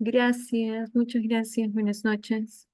Gracias, muchas gracias. Buenas noches.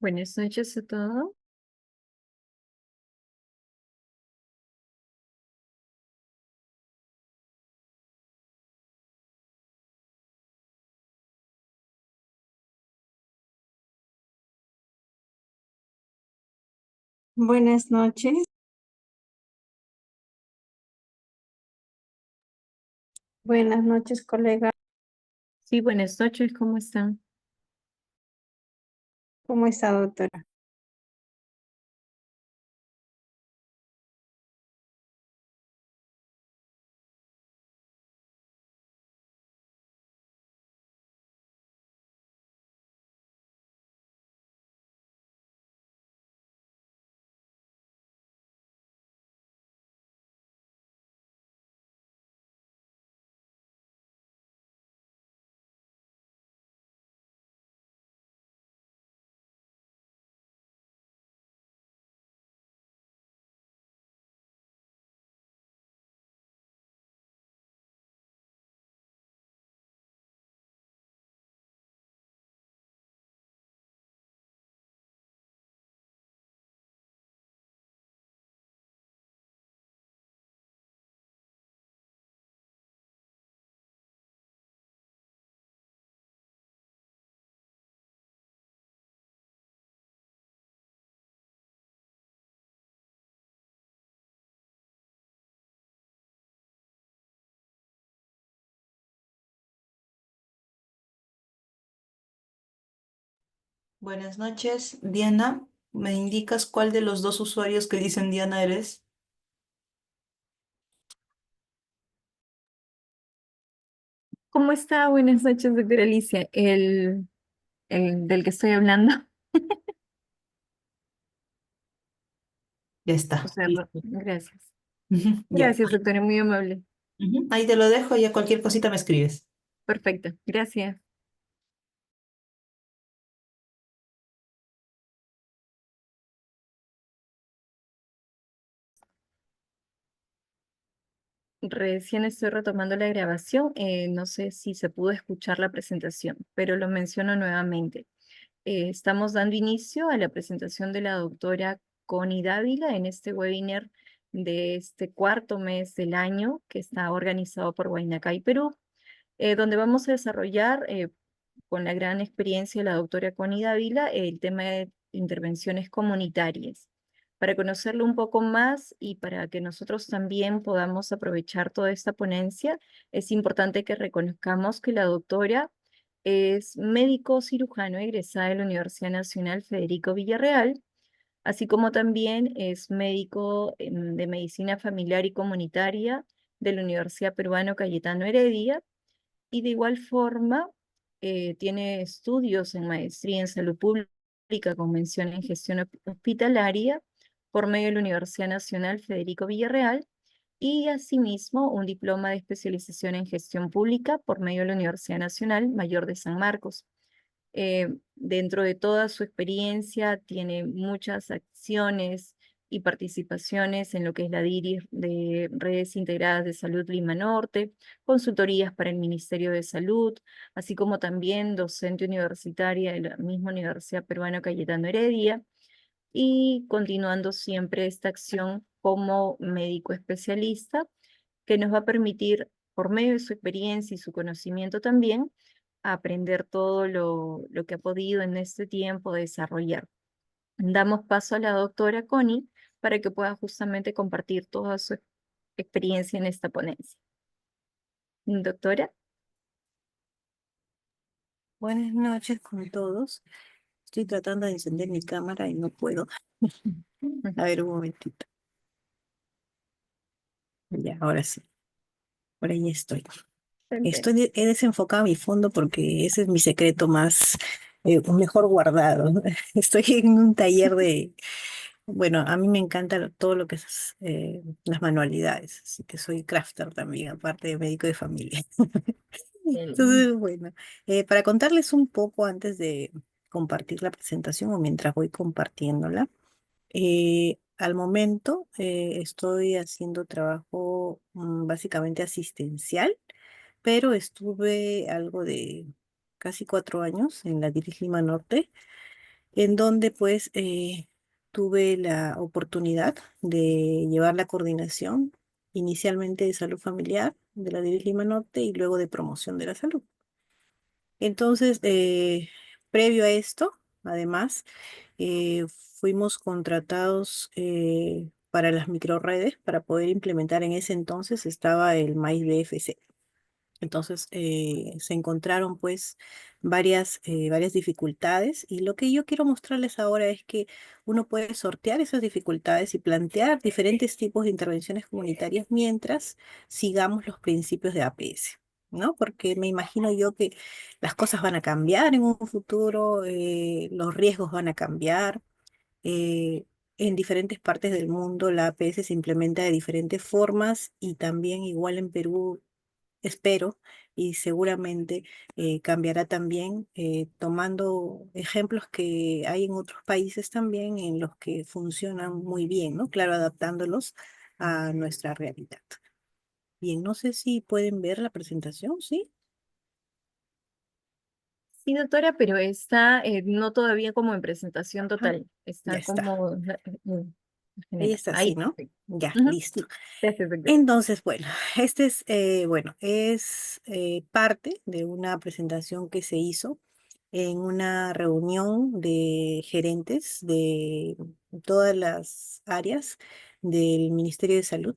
Buenas noches a todos. Buenas noches. Buenas noches, colega. Sí, buenas noches, ¿cómo están? ¿Cómo está, doctora? Buenas noches, Diana. ¿Me indicas cuál de los dos usuarios que dicen Diana eres? ¿Cómo está? Buenas noches, doctora Alicia. El del que estoy hablando. Ya O está, sea, listo. gracias. Ujú, ya. Gracias, doctora, muy amable. Ujú, ahí te lo dejo, ya cualquier cosita me escribes. Perfecto, gracias. Recién estoy retomando la grabación. No sé si se pudo escuchar la presentación, pero lo menciono nuevamente. Estamos dando inicio a la presentación de la doctora Connie Dávila en este webinar de este cuarto mes del año que está organizado por Huaynacay, Perú, donde vamos a desarrollar con la gran experiencia de la doctora Connie Dávila el tema de intervenciones comunitarias. Para conocerlo un poco más y para que nosotros también podamos aprovechar toda esta ponencia, es importante que reconozcamos que la doctora es médico cirujano egresada de la Universidad Nacional Federico Villarreal, así como también es médico de medicina familiar y comunitaria de la Universidad Peruano Cayetano Heredia, y de igual forma tiene estudios en maestría en salud pública con mención en gestión hospitalaria por medio de la Universidad Nacional Federico Villarreal, y asimismo un diploma de especialización en gestión pública por medio de la Universidad Nacional Mayor de San Marcos. Dentro de toda su experiencia, tiene muchas acciones y participaciones en lo que es la DIRI de Redes Integradas de Salud Lima Norte, consultorías para el Ministerio de Salud, así como también docente universitaria de la misma Universidad Peruana Cayetano Heredia, y continuando siempre esta acción como médico especialista, que nos va a permitir, por medio de su experiencia y su conocimiento también, aprender todo lo que ha podido en este tiempo desarrollar. Damos paso a la doctora Connie para que pueda justamente compartir toda su experiencia en esta ponencia. Doctora. Buenas noches con todos. Estoy tratando de encender mi cámara y no puedo. A ver, un momentito. Ya, ahora sí. Por ahí estoy. He desenfocado mi fondo porque ese es mi secreto más, mejor guardado. Estoy en un taller de, bueno, a mí me encanta todo lo que es las manualidades, así que soy crafter también, aparte de médico de familia. Entonces, bueno, para contarles un poco antes de compartir la presentación o mientras voy compartiéndola, al momento estoy haciendo trabajo básicamente asistencial, pero estuve algo de casi 4 años en la DIRIS Lima Norte, en donde pues tuve la oportunidad de llevar la coordinación inicialmente de salud familiar de la DIRIS Lima Norte y luego de promoción de la salud. Entonces, previo a esto, además, fuimos contratados para las microredes para poder implementar en ese entonces estaba el MAIS BFC. Entonces se encontraron pues varias dificultades y lo que yo quiero mostrarles ahora es que uno puede sortear esas dificultades y plantear diferentes tipos de intervenciones comunitarias mientras sigamos los principios de APS, ¿no? Porque me imagino yo que las cosas van a cambiar en un futuro, los riesgos van a cambiar. eh, en diferentes partes del mundo la APS se implementa de diferentes formas y también igual en Perú espero, y seguramente cambiará también, tomando ejemplos que hay en otros países también en los que funcionan muy bien, ¿no? Claro, adaptándolos a nuestra realidad. Bien, no sé si pueden ver la presentación, ¿sí? Sí, doctora, pero está no todavía como en presentación Ajá, total, ya está está. como Ahí general. está así, Ahí, ¿no? sí. Ya, Ujú, listo. sí. Gracias, doctora. Entonces, bueno, este es, bueno, es parte de una presentación que se hizo en una reunión de gerentes de todas las áreas del Ministerio de Salud,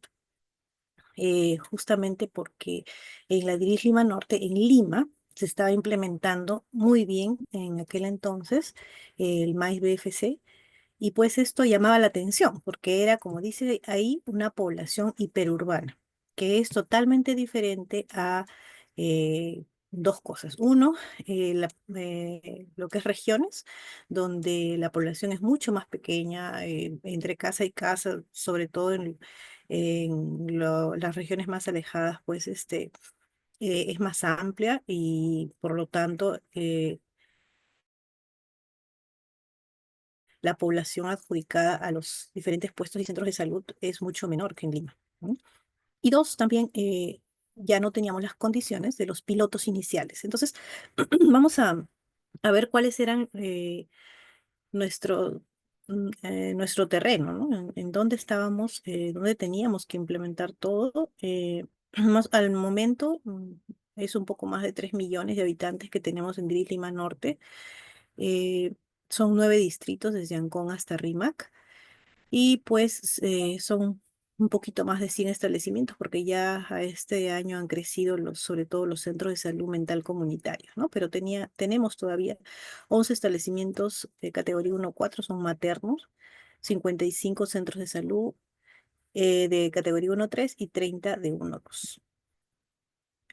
justamente porque en la DIRIS Lima Norte, en Lima, se estaba implementando muy bien en aquel entonces el MAIS BFC, y pues esto llamaba la atención porque era, como dice ahí, una población hiperurbana, que es totalmente diferente a dos cosas. Uno, lo que es regiones, donde la población es mucho más pequeña, entre casa y casa, sobre todo en las regiones más alejadas, pues es más amplia y por lo tanto la población adjudicada a los diferentes puestos y centros de salud es mucho menor que en Lima, ¿no? Y dos, también ya no teníamos las condiciones de los pilotos iniciales. Entonces, vamos a ver cuáles eran nuestro, nuestro terreno, ¿no? En dónde estábamos, dónde teníamos que implementar todo. Al momento es un poco más de 3 millones de habitantes que tenemos en Gris Lima Norte. eh, Son 9 distritos desde Ancón hasta Rímac y pues son un poquito más de 100 establecimientos porque ya a este año han crecido sobre todo los centros de salud mental comunitarios, ¿no? Pero tenemos todavía 11 establecimientos de categoría 1-4, son maternos, 55 centros de salud de categoría 1-3 y 30 de 1-2.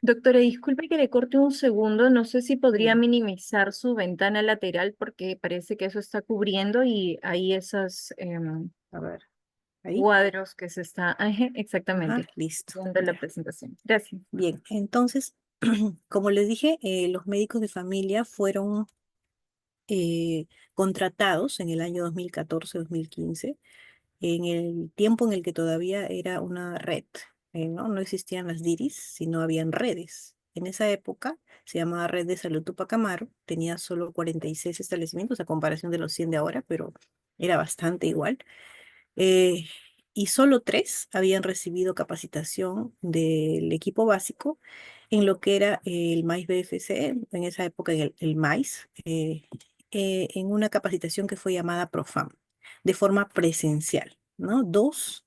Doctora, disculpe que le corte un segundo. No sé si podría Bien, minimizar su ventana lateral porque parece que eso está cubriendo y hay esos a ver, ahí. cuadros que se está... Ajá, Ajá, exactamente. listo. Viendo la Ya. presentación. Gracias. Bien, entonces, como les dije, los médicos de familia fueron contratados en el año 2014-2015, en el tiempo en el que todavía era una red, ¿no? No existían las DIRIs, sino habían redes. En esa época se llamaba Red de Salud Tupac Amaru, tenía solo 46 establecimientos a comparación de los 100 de ahora, pero era bastante igual. eh, y solo 3 habían recibido capacitación del equipo básico en lo que era el MAIS BFC, en esa época el MAIS, en una capacitación que fue llamada PROFAM, de forma presencial, ¿no? 2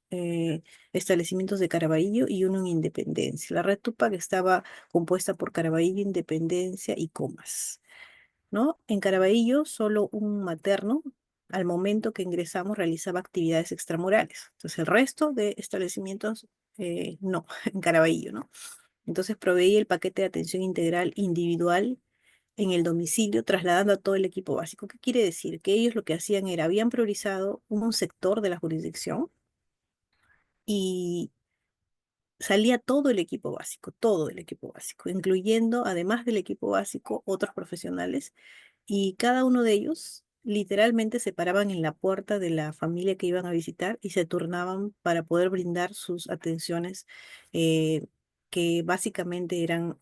establecimientos de Caraballo y uno en Independencia. La red Tupac estaba compuesta por Caraballo, Independencia y Comas, ¿no? En Caraballo, solo un materno, al momento que ingresamos, realizaba actividades extramurales. Entonces, el resto de establecimientos, no, en Caraballo, ¿no? Entonces, proveía el paquete de atención integral individual en el domicilio, trasladando a todo el equipo básico. ¿Qué quiere decir? Que ellos lo que hacían era, habían priorizado un sector de la jurisdicción y salía todo el equipo básico, incluyendo, además del equipo básico, otros profesionales, y cada uno de ellos literalmente se paraban en la puerta de la familia que iban a visitar y se turnaban para poder brindar sus atenciones, eh, que básicamente eran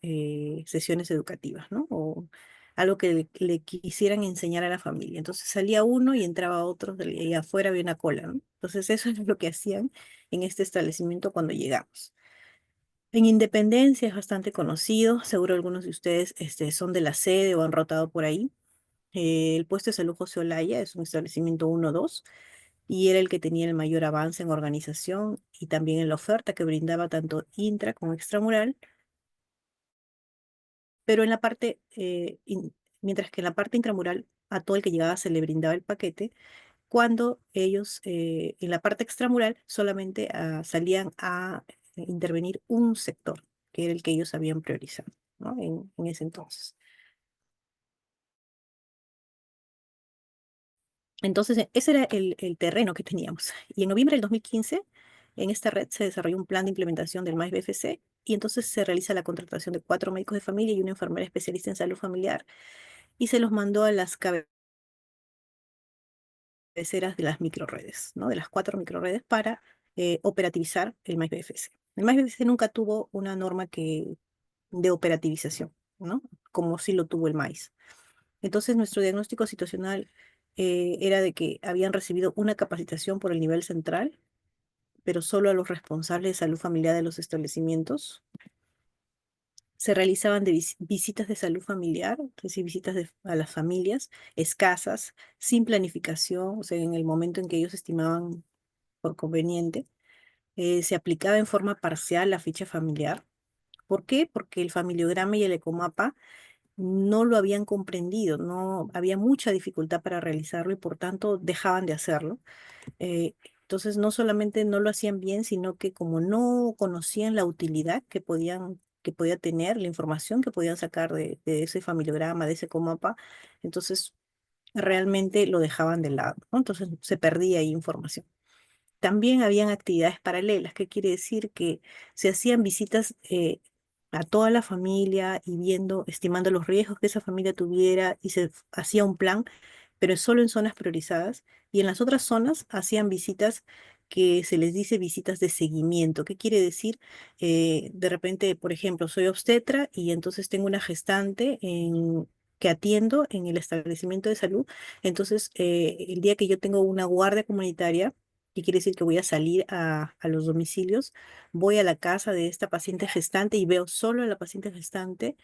sesiones educativas, ¿no? O algo que le quisieran enseñar a la familia. Entonces salía uno y entraba otro, y afuera había una cola, ¿no? Entonces eso es lo que hacían en este establecimiento cuando llegamos. En Independencia es bastante conocido, seguro algunos de ustedes son de la sede o han rotado por ahí. El puesto de salud José Olaya es un establecimiento 1-2 y era el que tenía el mayor avance en organización y también en la oferta que brindaba tanto intra como extramural, pero en la parte, mientras que en la parte intramural a todo el que llegaba se le brindaba el paquete, cuando ellos en la parte extramural solamente salían a intervenir un sector, que era el que ellos habían priorizado, ¿no? En ese entonces. Entonces, ese era el terreno que teníamos. Y en noviembre del 2015, en esta red se desarrolló un plan de implementación del MAIS BFC y entonces se realiza la contratación de 4 médicos de familia y una enfermera especialista en salud familiar y se los mandó a las cabeceras de las microredes, ¿no? De las 4 microredes para operativizar el MAIS BFC. El MAIS BFC nunca tuvo una norma de operativización, ¿no? Como sí lo tuvo el MAIS. Entonces, nuestro diagnóstico situacional era de que habían recibido una capacitación por el nivel central, pero solo a los responsables de salud familiar de los establecimientos. Se realizaban visitas de salud familiar, es decir, visitas a las familias escasas, sin planificación, o sea, en el momento en que ellos estimaban por conveniente. Se aplicaba en forma parcial la ficha familiar. ¿Por qué? Porque el familiograma y el ecomapa no lo habían comprendido, no había mucha dificultad para realizarlo y por tanto dejaban de hacerlo. Entonces no solamente no lo hacían bien, sino que como no conocían la utilidad que podía tener, la información que podían sacar de ese familiograma, de ese comapa, entonces realmente lo dejaban de lado, ¿no? Entonces se perdía ahí información. También habían actividades paralelas, que quiere decir que se hacían visitas a toda la familia y viendo, estimando los riesgos que esa familia tuviera y se hacía un plan, pero solo en zonas priorizadas y en las otras zonas hacían visitas que se les dice visitas de seguimiento. ¿Qué quiere decir? De repente, por ejemplo, soy obstetra y entonces tengo una gestante que atiendo en el establecimiento de salud. Entonces, el día que yo tengo una guardia comunitaria, que quiere decir que voy a salir a los domicilios, voy a la casa de esta paciente gestante y veo solo a la paciente gestante,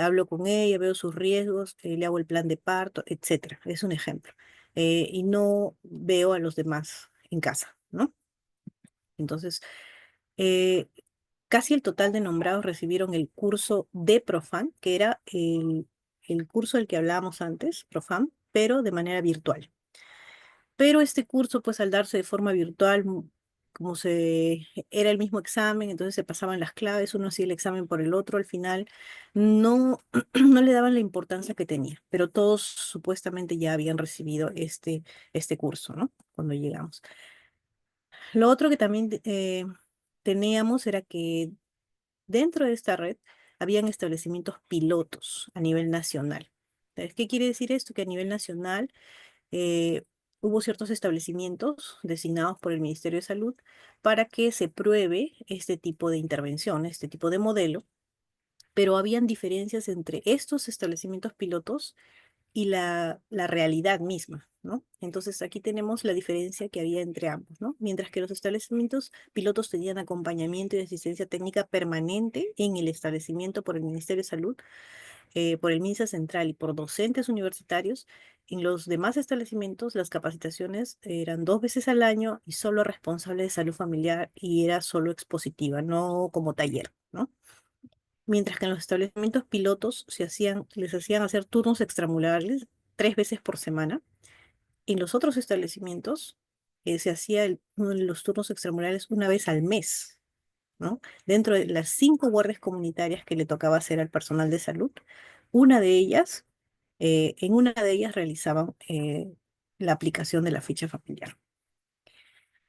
hablo con ella, veo sus riesgos, le hago el plan de parto, etcétera. Es un ejemplo. Y no veo a los demás en casa, ¿no? Entonces, eh, casi el total de nombrados recibieron el curso de Profam, que era el curso del que hablábamos antes, Profam, pero de manera virtual. Pero este curso, pues al darse de forma virtual, como era el mismo examen, entonces se pasaban las claves, uno hacía el examen por el otro, al final no, no le daban la importancia que tenía, pero todos supuestamente ya habían recibido este curso, ¿no? Cuando llegamos. Lo otro que también teníamos era que dentro de esta red habían establecimientos pilotos a nivel nacional. ¿Sabes qué quiere decir esto? Que a nivel nacional eh, hubo ciertos establecimientos designados por el Ministerio de Salud para que se pruebe este tipo de intervención, este tipo de modelo, pero habían diferencias entre estos establecimientos pilotos y la realidad misma, ¿no? Entonces aquí tenemos la diferencia que había entre ambos, ¿no? Mientras que los establecimientos pilotos tenían acompañamiento y asistencia técnica permanente en el establecimiento por el Ministerio de Salud, por el MINSA Central y por docentes universitarios, en los demás establecimientos las capacitaciones eran 2 veces al año y solo responsable de salud familiar y era solo expositiva, no como taller, ¿no? Mientras que en los establecimientos pilotos les hacían hacer turnos extramurales 3 veces por semana. En los otros establecimientos se hacía uno de los turnos extramurales 1 vez al mes, ¿no? Dentro de las 5 guardias comunitarias que le tocaba hacer al personal de salud, una de ellas, en una de ellas realizaban la aplicación de la ficha familiar.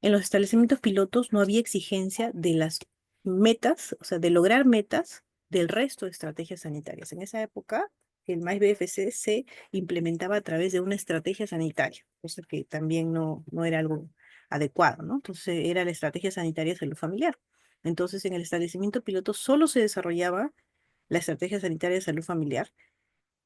En los establecimientos pilotos no había exigencia de las metas, o sea, de lograr metas del resto de estrategias sanitarias. En esa época, el MAIS BFC se implementaba a través de una estrategia sanitaria, cosa que también no era algo adecuado, ¿no? Entonces era la estrategia sanitaria de salud familiar. Entonces, en el establecimiento piloto solo se desarrollaba la estrategia sanitaria de salud familiar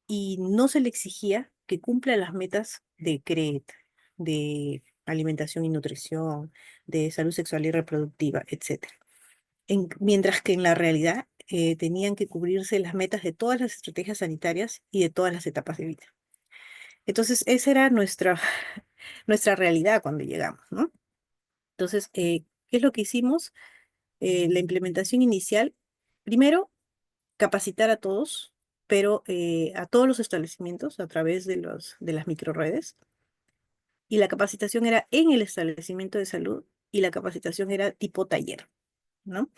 y no se le exigía que cumpla las metas de CREET, de alimentación y nutrición, de salud sexual y reproductiva, etc. Mientras que en la realidad tenían que cubrirse las metas de todas las estrategias sanitarias y de todas las etapas de vida. Entonces, esa era nuestra realidad cuando llegamos, ¿no? Entonces, ¿qué es lo que hicimos? La implementación inicial, primero, capacitar a todos, pero a todos los establecimientos a través de las microredes. Y la capacitación era en el establecimiento de salud y la capacitación era tipo taller, ¿no?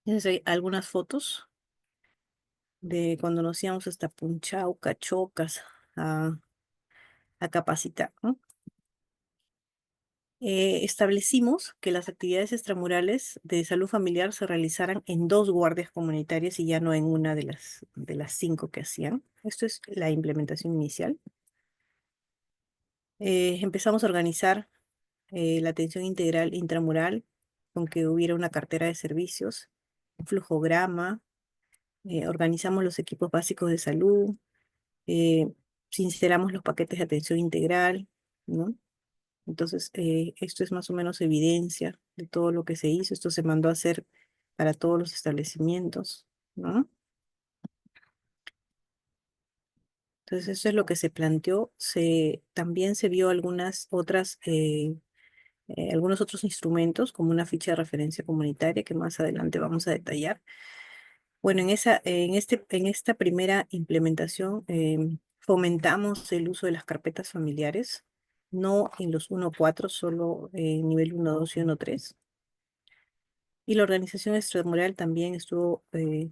Entonces hay algunas fotos de cuando nos íbamos hasta Punchauca, Chocas, a, a capacitar, ¿no? Establecimos que las actividades extramurales de salud familiar se realizaran en 2 guardias comunitarias y ya no en una de las 5 que hacían. Esto es la implementación inicial. Empezamos a organizar la atención integral intramural con que hubiera una cartera de servicios, un flujograma, organizamos los equipos básicos de salud, eh, sinceramos los paquetes de atención integral, ¿no? Entonces, esto es más o menos evidencia de todo lo que se hizo. Esto se mandó a hacer para todos los establecimientos, ¿no? Entonces, eso es lo que se planteó. También se vio algunos otros instrumentos, como una ficha de referencia comunitaria que más adelante vamos a detallar. Bueno, en esta primera implementación fomentamos el uso de las carpetas familiares, no en los 1.4, solo en nivel 1.2 y 1.3. Y la organización extramural también estuvo eh,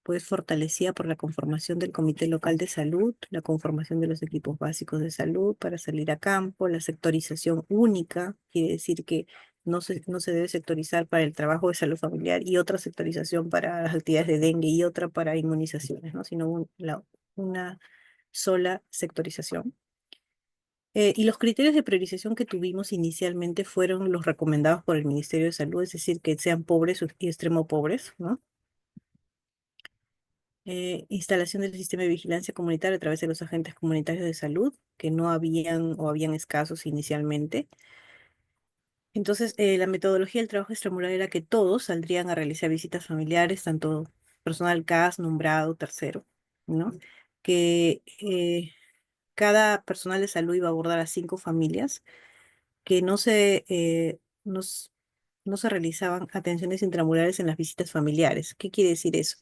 pues fortalecida por la conformación del Comité Local de Salud, la conformación de los equipos básicos de salud para salir a campo, la sectorización única, quiere decir que no se debe sectorizar para el trabajo de salud familiar y otra sectorización para las actividades de dengue y otra para inmunizaciones, ¿no? Sino una sola sectorización. Y los criterios de priorización que tuvimos inicialmente fueron los recomendados por el Ministerio de Salud, es decir, que sean pobres y extremo pobres, ¿no? Instalación del sistema de vigilancia comunitaria a través de los agentes comunitarios de salud, que no habían o habían escasos inicialmente. Entonces, la metodología del trabajo extramural era que todos saldrían a realizar visitas familiares, tanto personal CAS, nombrado, tercero, ¿no? Que cada personal de salud iba a abordar a 5 familias, que no se realizaban atenciones intramurales en las visitas familiares. ¿Qué quiere decir eso?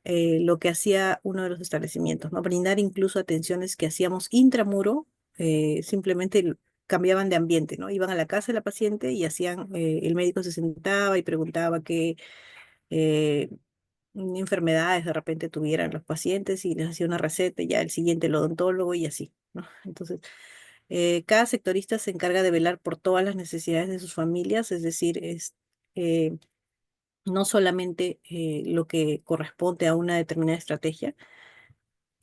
Lo que hacía uno de los establecimientos, ¿no? Brindar incluso atenciones que hacíamos intramuro, simplemente cambiaban de ambiente, ¿no? Iban a la casa de la paciente y el médico se sentaba y preguntaba qué eh, enfermedades de repente tuvieran los pacientes y les hacía una receta, y ya el siguiente el odontólogo y así, ¿no? Entonces, cada sectorista se encarga de velar por todas las necesidades de sus familias, es decir, eh, no solamente lo que corresponde a una determinada estrategia.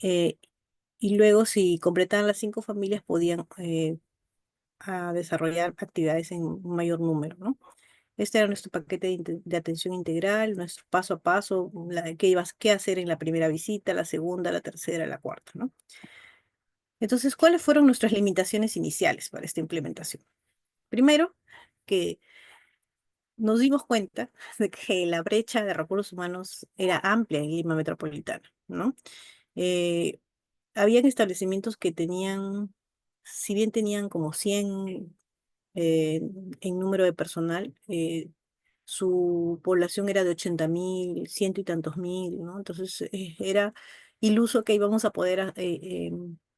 eh, y luego, si completaban las 5 familias, podían desarrollar actividades en un mayor número, ¿no? Este era nuestro paquete de atención integral, nuestro paso a paso, qué hacer en la primera visita, la segunda, la tercera, la cuarta, ¿no? Entonces, ¿cuáles fueron nuestras limitaciones iniciales para esta implementación? Primero, que nos dimos cuenta de que la brecha de recursos humanos era amplia en Lima Metropolitana, ¿no? Eh, Habían establecimientos que tenían, si bien tenían como 100 eh, en número de personal, su población era de 80.000, ciento y tantos mil, ¿no? Entonces era iluso que íbamos a poder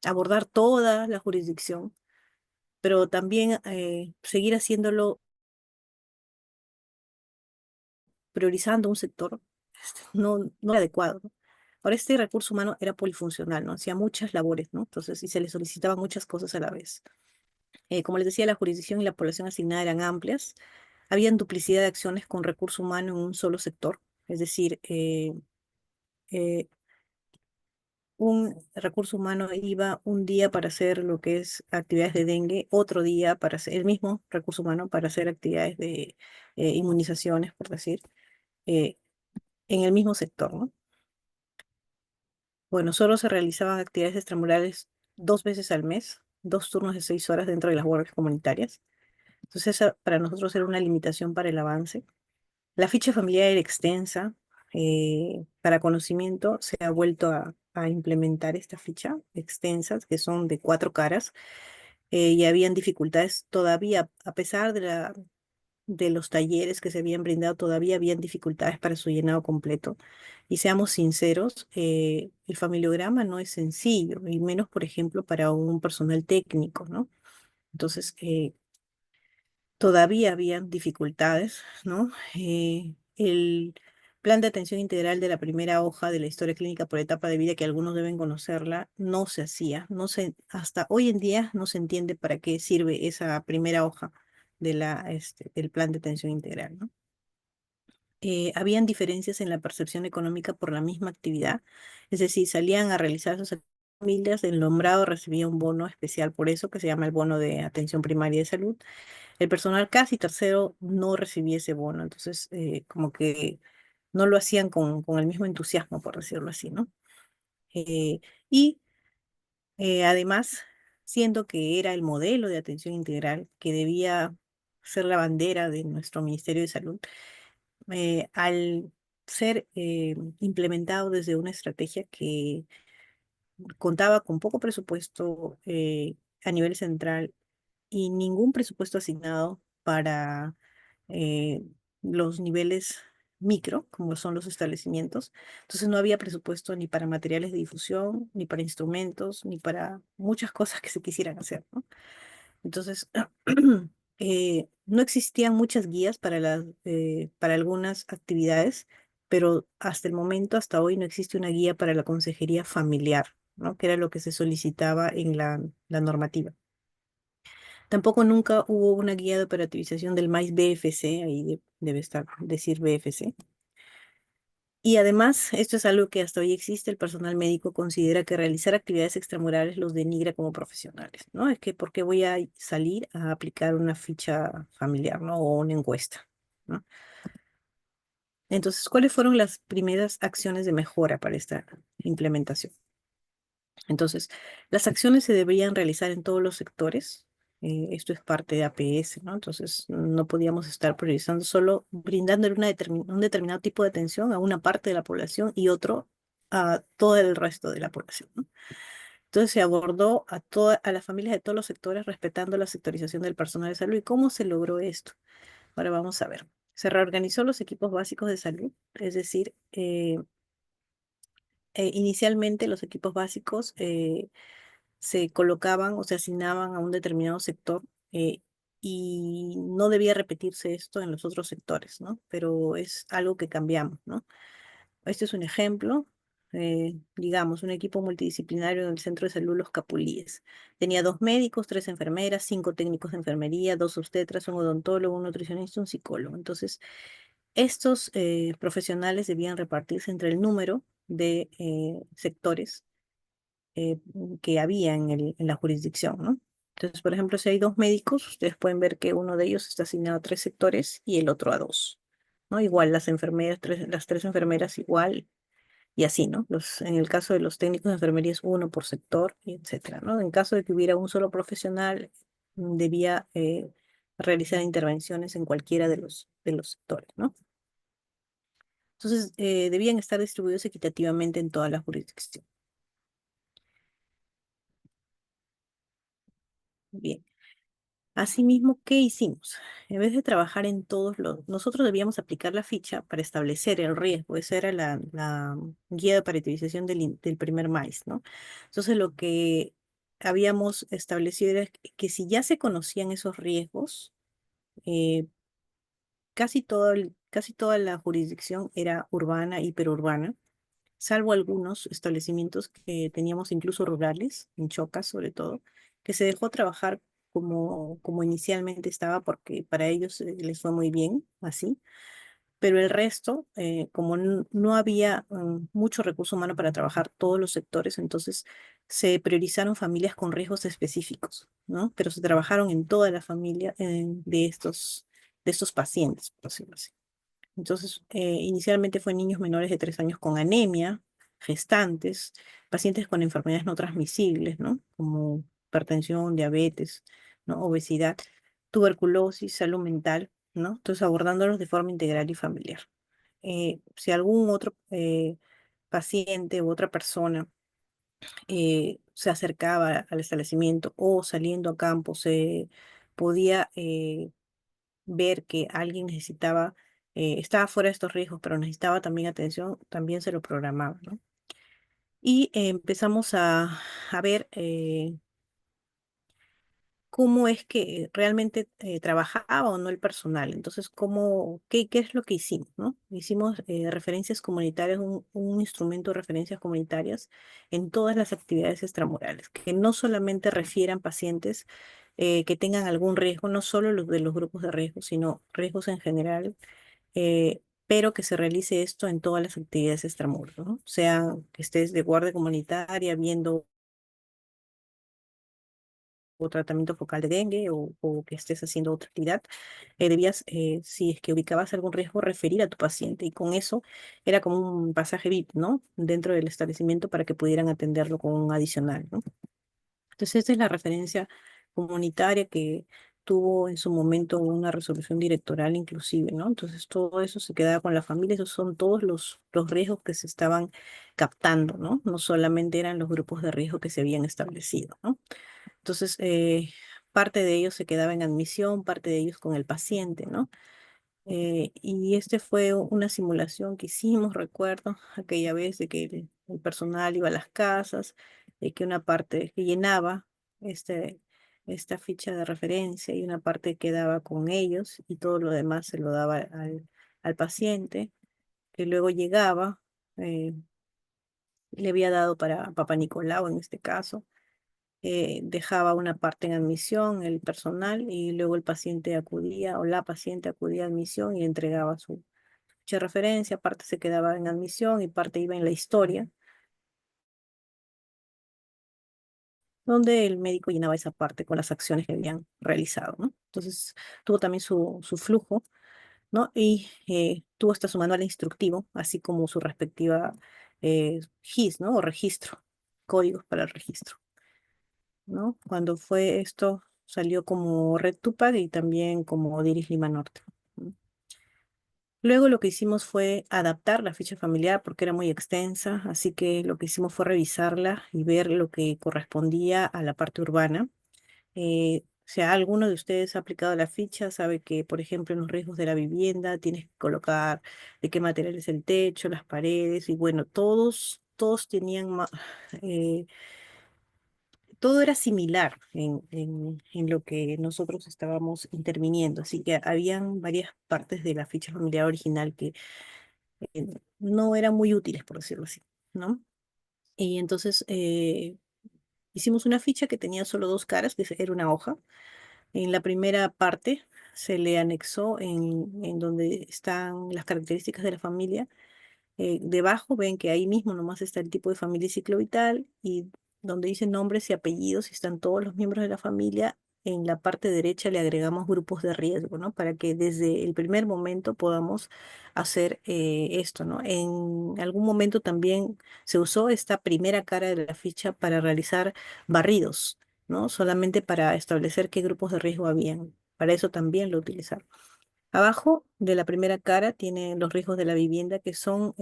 abordar toda la jurisdicción, pero también seguir haciéndolo priorizando un sector no era adecuado, ¿no? Ahora, este recurso humano era polifuncional, ¿no? Hacía muchas labores, ¿no? Entonces, y se le solicitaban muchas cosas a la vez. Como les decía, la jurisdicción y la población asignada eran amplias. Habían duplicidad de acciones con recurso humano en un solo sector. Es decir, eh, un recurso humano iba un día para hacer lo que es actividades de dengue, otro día para hacer el mismo recurso humano para hacer actividades de inmunizaciones, por decir, eh, en el mismo sector, ¿no? Bueno, solo se realizaban actividades extramurales 2 veces al mes, 2 turnos de 6 horas dentro de las guardias comunitarias. Entonces, esa para nosotros era una limitación para el avance. La ficha familiar era extensa. Para conocimiento, se ha vuelto a implementar esta ficha extensa, que son de 4 caras, y habían dificultades todavía, a pesar de los talleres que se habían brindado, todavía habían dificultades para su llenado completo. Y seamos sinceros, el familiograma no es sencillo, y menos, por ejemplo, para un personal técnico, ¿no? Entonces, todavía habían dificultades, ¿no? El plan de atención integral de la primera hoja de la historia clínica por etapa de vida, que algunos deben conocerla, no se hacía, hasta hoy en día no se entiende para qué sirve esa primera hoja del plan de atención integral, ¿no? Habían diferencias en la percepción económica por la misma actividad, es decir, salían a realizar sus familias, el nombrado recibía un bono especial por eso, que se llama el bono de atención primaria de salud. El personal casi tercero no recibía ese bono, entonces como que no lo hacían con el mismo entusiasmo, por decirlo así, ¿no? Eh, y además, siendo que era el modelo de atención integral que debía ser la bandera de nuestro Ministerio de Salud, al ser implementado desde una estrategia que contaba con poco presupuesto a nivel central y ningún presupuesto asignado para eh, los niveles micro, como son los establecimientos. Entonces no había presupuesto ni para materiales de difusión, ni para instrumentos, ni para muchas cosas que se quisieran hacer, ¿no? Entonces, no existían muchas guías para algunas actividades, pero hasta el momento, hasta hoy, no existe una guía para la consejería familiar, ¿no? Que era lo que se solicitaba en la normativa. Tampoco nunca hubo una guía de operativización del MAIS BFC, ahí debe estar, decir BFC. Y además, esto es algo que hasta hoy existe, el personal médico considera que realizar actividades extramurales los denigra como profesionales, ¿no? Es que ¿por qué voy a salir a aplicar una ficha familiar, ¿no? O una encuesta, ¿no? Entonces, ¿cuáles fueron las primeras acciones de mejora para esta implementación? Entonces, las acciones se deberían realizar en todos los sectores. Esto es parte de APS, ¿no? Entonces, no podíamos estar priorizando solo brindándole un determinado tipo de atención a una parte de la población y otro a todo el resto de la población, ¿no? Entonces, se abordó a las familias de todos los sectores respetando la sectorización del personal de salud. ¿Y cómo se logró esto? Ahora vamos a ver. Se reorganizó los equipos básicos de salud, es decir, inicialmente los equipos básicos se colocaban o se asignaban a un determinado sector, y no debía repetirse esto en los otros sectores, ¿no? Pero es algo que cambiamos, ¿no? Este es un ejemplo, digamos, un equipo multidisciplinario en el Centro de Salud Los Capulíes. Tenía 2 médicos, 3 enfermeras, 5 técnicos de enfermería, 2 obstetras, un odontólogo, un nutricionista, un psicólogo. Entonces, estos profesionales debían repartirse entre el número de sectores que había en la jurisdicción, ¿no? Entonces, por ejemplo, si hay 2 médicos, ustedes pueden ver que uno de ellos está asignado a 3 sectores y el otro a 2, ¿no? Igual las enfermeras, las 3 enfermeras igual, y así, ¿no? En el caso de los técnicos de enfermería es uno por sector, y etcétera, ¿no? En caso de que hubiera un solo profesional, debía realizar intervenciones en cualquiera de los sectores, ¿no? Entonces, debían estar distribuidos equitativamente en toda la jurisdicción. Bien. Asimismo, ¿qué hicimos? En vez de trabajar en nosotros debíamos aplicar la ficha para establecer el riesgo. Esa era la guía de operativización del primer maíz, ¿no? Entonces, lo que habíamos establecido era que si ya se conocían esos riesgos, eh, casi toda la jurisdicción era urbana, hiperurbana, salvo algunos establecimientos que teníamos incluso rurales, en Chocas sobre todo, que se dejó trabajar como inicialmente estaba porque para ellos les fue muy bien así, pero el resto, como no había mucho recurso humano para trabajar todos los sectores, entonces se priorizaron familias con riesgos específicos, ¿no? Pero se trabajaron en toda la familia de estos pacientes, por decirlo así. Entonces, inicialmente fue niños menores de 3 años con anemia, gestantes, pacientes con enfermedades no transmisibles, ¿no? Como hipertensión, diabetes, ¿no? Obesidad, tuberculosis, salud mental, ¿no? Entonces, abordándolos de forma integral y familiar. Si algún otro paciente u otra persona se acercaba al establecimiento o saliendo a campo, se podía ver que alguien estaba fuera de estos riesgos, pero necesitaba también atención, también se lo programaba, ¿no? Y empezamos a ver cómo es que realmente trabajaba o no el personal. Entonces, qué es lo que hicimos, ¿no? Hicimos referencias comunitarias, un instrumento de referencias comunitarias en todas las actividades extramurales, que no solamente refieran pacientes que tengan algún riesgo, no solo los de los grupos de riesgo, sino riesgos en general, pero que se realice esto en todas las actividades extramuros, ¿no? Sea que estés de guardia comunitaria viendo o tratamiento focal de dengue o que estés haciendo otra actividad, debías, si es que ubicabas algún riesgo, referir a tu paciente y con eso era como un pasaje VIP, ¿no? Dentro del establecimiento para que pudieran atenderlo con un adicional, ¿no? Entonces, esta es la referencia comunitaria que tuvo en su momento una resolución directoral inclusive, ¿no? Entonces, todo eso se quedaba con la familia, esos son todos los riesgos que se estaban captando, ¿no? No solamente eran los grupos de riesgo que se habían establecido, ¿no? Entonces, parte de ellos se quedaba en admisión, parte de ellos con el paciente, ¿no? Y este fue una simulación que hicimos, recuerdo, aquella vez de que el personal iba a las casas, de que una parte que llenaba este, esta ficha de referencia y una parte quedaba con ellos y todo lo demás se lo daba al paciente, que luego llegaba, eh, le había dado para Papá Nicolau en este caso, dejaba una parte en admisión, el personal, y luego el paciente acudía o la paciente acudía a admisión y entregaba su ficha de referencia, parte se quedaba en admisión y parte iba en la historia, donde el médico llenaba esa parte con las acciones que habían realizado, ¿no? Entonces, tuvo también su flujo, ¿no? Y tuvo hasta su manual instructivo, así como su respectiva GIS, ¿no? O registro, códigos para el registro, ¿no? Cuando fue esto, salió como Red Tupac y también como Diris Lima Norte, ¿no? Luego lo que hicimos fue adaptar la ficha familiar porque era muy extensa, así que lo que hicimos fue revisarla y ver lo que correspondía a la parte urbana. Si alguno de ustedes ha aplicado la ficha, sabe que, por ejemplo, en los riesgos de la vivienda tienes que colocar de qué material es el techo, las paredes, y bueno, todos tenían, eh, todo era similar en lo que nosotros estábamos interviniendo, así que habían varias partes de la ficha familiar original que eh, no eran muy útiles, por decirlo así, ¿no? Y entonces hicimos una ficha que tenía solo dos caras, que era una hoja. En la primera parte se le anexó en donde están las características de la familia. Debajo ven que ahí mismo nomás está el tipo de familia y ciclo vital y donde dice nombres y apellidos y están todos los miembros de la familia. En la parte derecha le agregamos grupos de riesgo, ¿no? Para que desde el primer momento podamos hacer esto, ¿no? En algún momento también se usó esta primera cara de la ficha para realizar barridos, ¿no? Solamente para establecer qué grupos de riesgo habían. Para eso también lo utilizaron. Abajo de la primera cara tiene los riesgos de la vivienda que son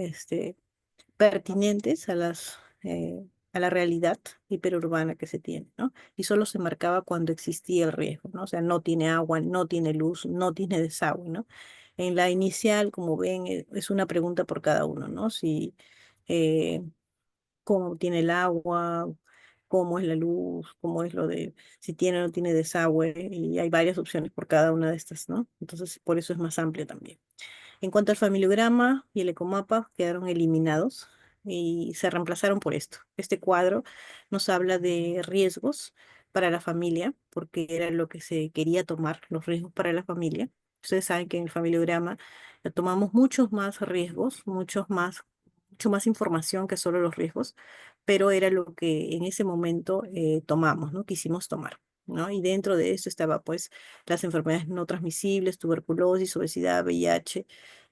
pertinentes a la realidad hiperurbana que se tiene, ¿no? Y solo se marcaba cuando existía el riesgo, ¿no? O sea, no tiene agua, no tiene luz, no tiene desagüe, ¿no? En la inicial, como ven, es una pregunta por cada uno, ¿no? Si eh, cómo tiene el agua, cómo es la luz, cómo es lo de si tiene o no tiene desagüe, y hay varias opciones por cada una de estas, ¿no? Entonces, por eso es más amplio también. En cuanto al familiograma y el ecomapa, quedaron eliminados y se reemplazaron por esto. Este cuadro nos habla de riesgos para la familia, porque era lo que se quería tomar, los riesgos para la familia. Ustedes saben que en el familiograma tomamos muchos más riesgos, mucho más información que solo los riesgos, pero era lo que en ese momento tomamos, ¿no? Quisimos tomar, ¿no? Y dentro de esto estaba pues las enfermedades no transmisibles, tuberculosis, obesidad, VIH,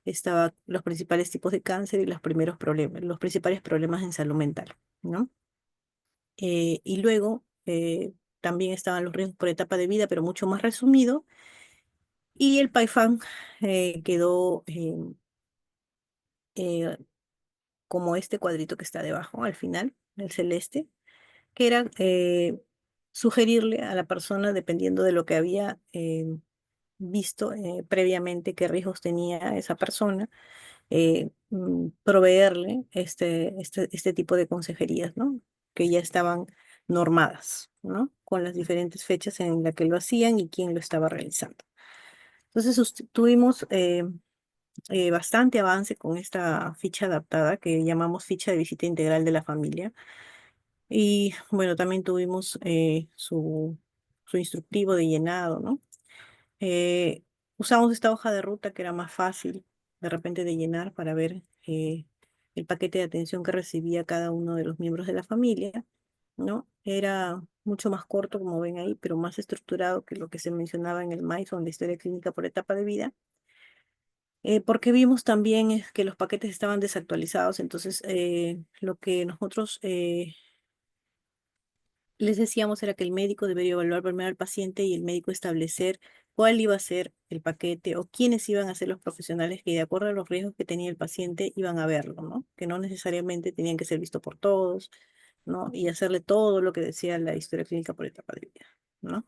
estaba los principales tipos de cáncer y los principales problemas en salud mental, ¿no? Y luego también estaban los riesgos por etapa de vida, pero mucho más resumido, y el PAIFAN quedó eh, como este cuadrito que está debajo, al final, el celeste, que era sugerirle a la persona, dependiendo de lo que había visto previamente, qué riesgos tenía esa persona, proveerle este tipo de consejerías, ¿no? Que ya estaban normadas, ¿no? Con las diferentes fechas en las que lo hacían y quién lo estaba realizando. Entonces tuvimos bastante avance con esta ficha adaptada que llamamos ficha de visita integral de la familia. Y bueno, también tuvimos su instructivo de llenado, ¿no? Eh, Usamos esta hoja de ruta que era más fácil de repente de llenar para ver el paquete de atención que recibía cada uno de los miembros de la familia, ¿no? Era mucho más corto, como ven ahí, pero más estructurado que lo que se mencionaba en el MAIS o en la historia clínica por etapa de vida. Porque vimos también que los paquetes estaban desactualizados, entonces lo que nosotros les decíamos era que el médico debería evaluar primero al paciente y el médico establecer cuál iba a ser el paquete o quiénes iban a ser los profesionales que de acuerdo a los riesgos que tenía el paciente iban a verlo, ¿no? Que no necesariamente tenían que ser visto por todos, ¿no? Y hacerle todo lo que decía la historia clínica por etapa de vida, ¿no?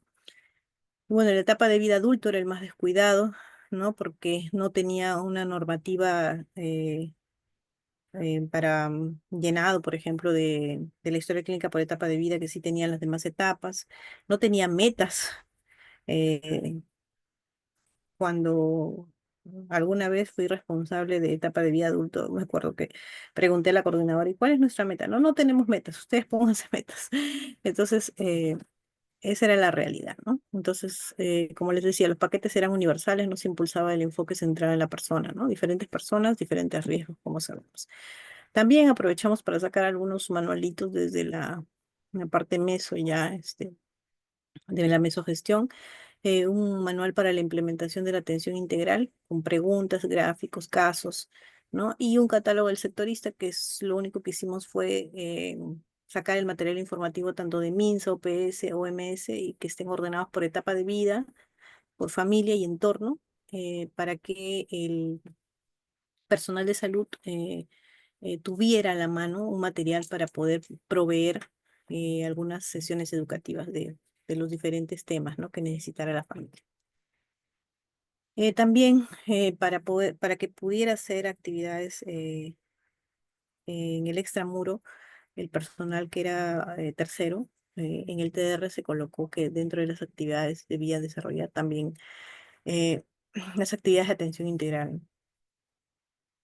Bueno, la etapa de vida adulto era el más descuidado, ¿no? Porque no tenía una normativa para llenado, por ejemplo, de la historia clínica por etapa de vida que sí tenían las demás etapas. No tenía metas. eh, Cuando alguna vez fui responsable de etapa de vida adulto, me acuerdo que pregunté a la coordinadora, ¿y cuál es nuestra meta? No, no tenemos metas, ustedes pónganse metas. Entonces, esa era la realidad, ¿no? Entonces, como les decía, los paquetes eran universales, no se impulsaba el enfoque centrado en la persona, ¿no? Diferentes personas, diferentes riesgos, como sabemos. También aprovechamos para sacar algunos manualitos desde la parte meso ya, de la mesogestión, un manual para la implementación de la atención integral, con preguntas, gráficos, casos, ¿no? Y un catálogo del sectorista, que es lo único que hicimos fue sacar el material informativo tanto de MINSA, OPS, OMS, y que estén ordenados por etapa de vida, por familia y entorno, para que el personal de salud tuviera a la mano un material para poder proveer algunas sesiones educativas de los diferentes temas, ¿no?, que necesitara la familia. También para que pudiera hacer actividades en el extramuro, el personal que era tercero, en el TDR se colocó que dentro de las actividades debía desarrollar también eh, las actividades de atención integral.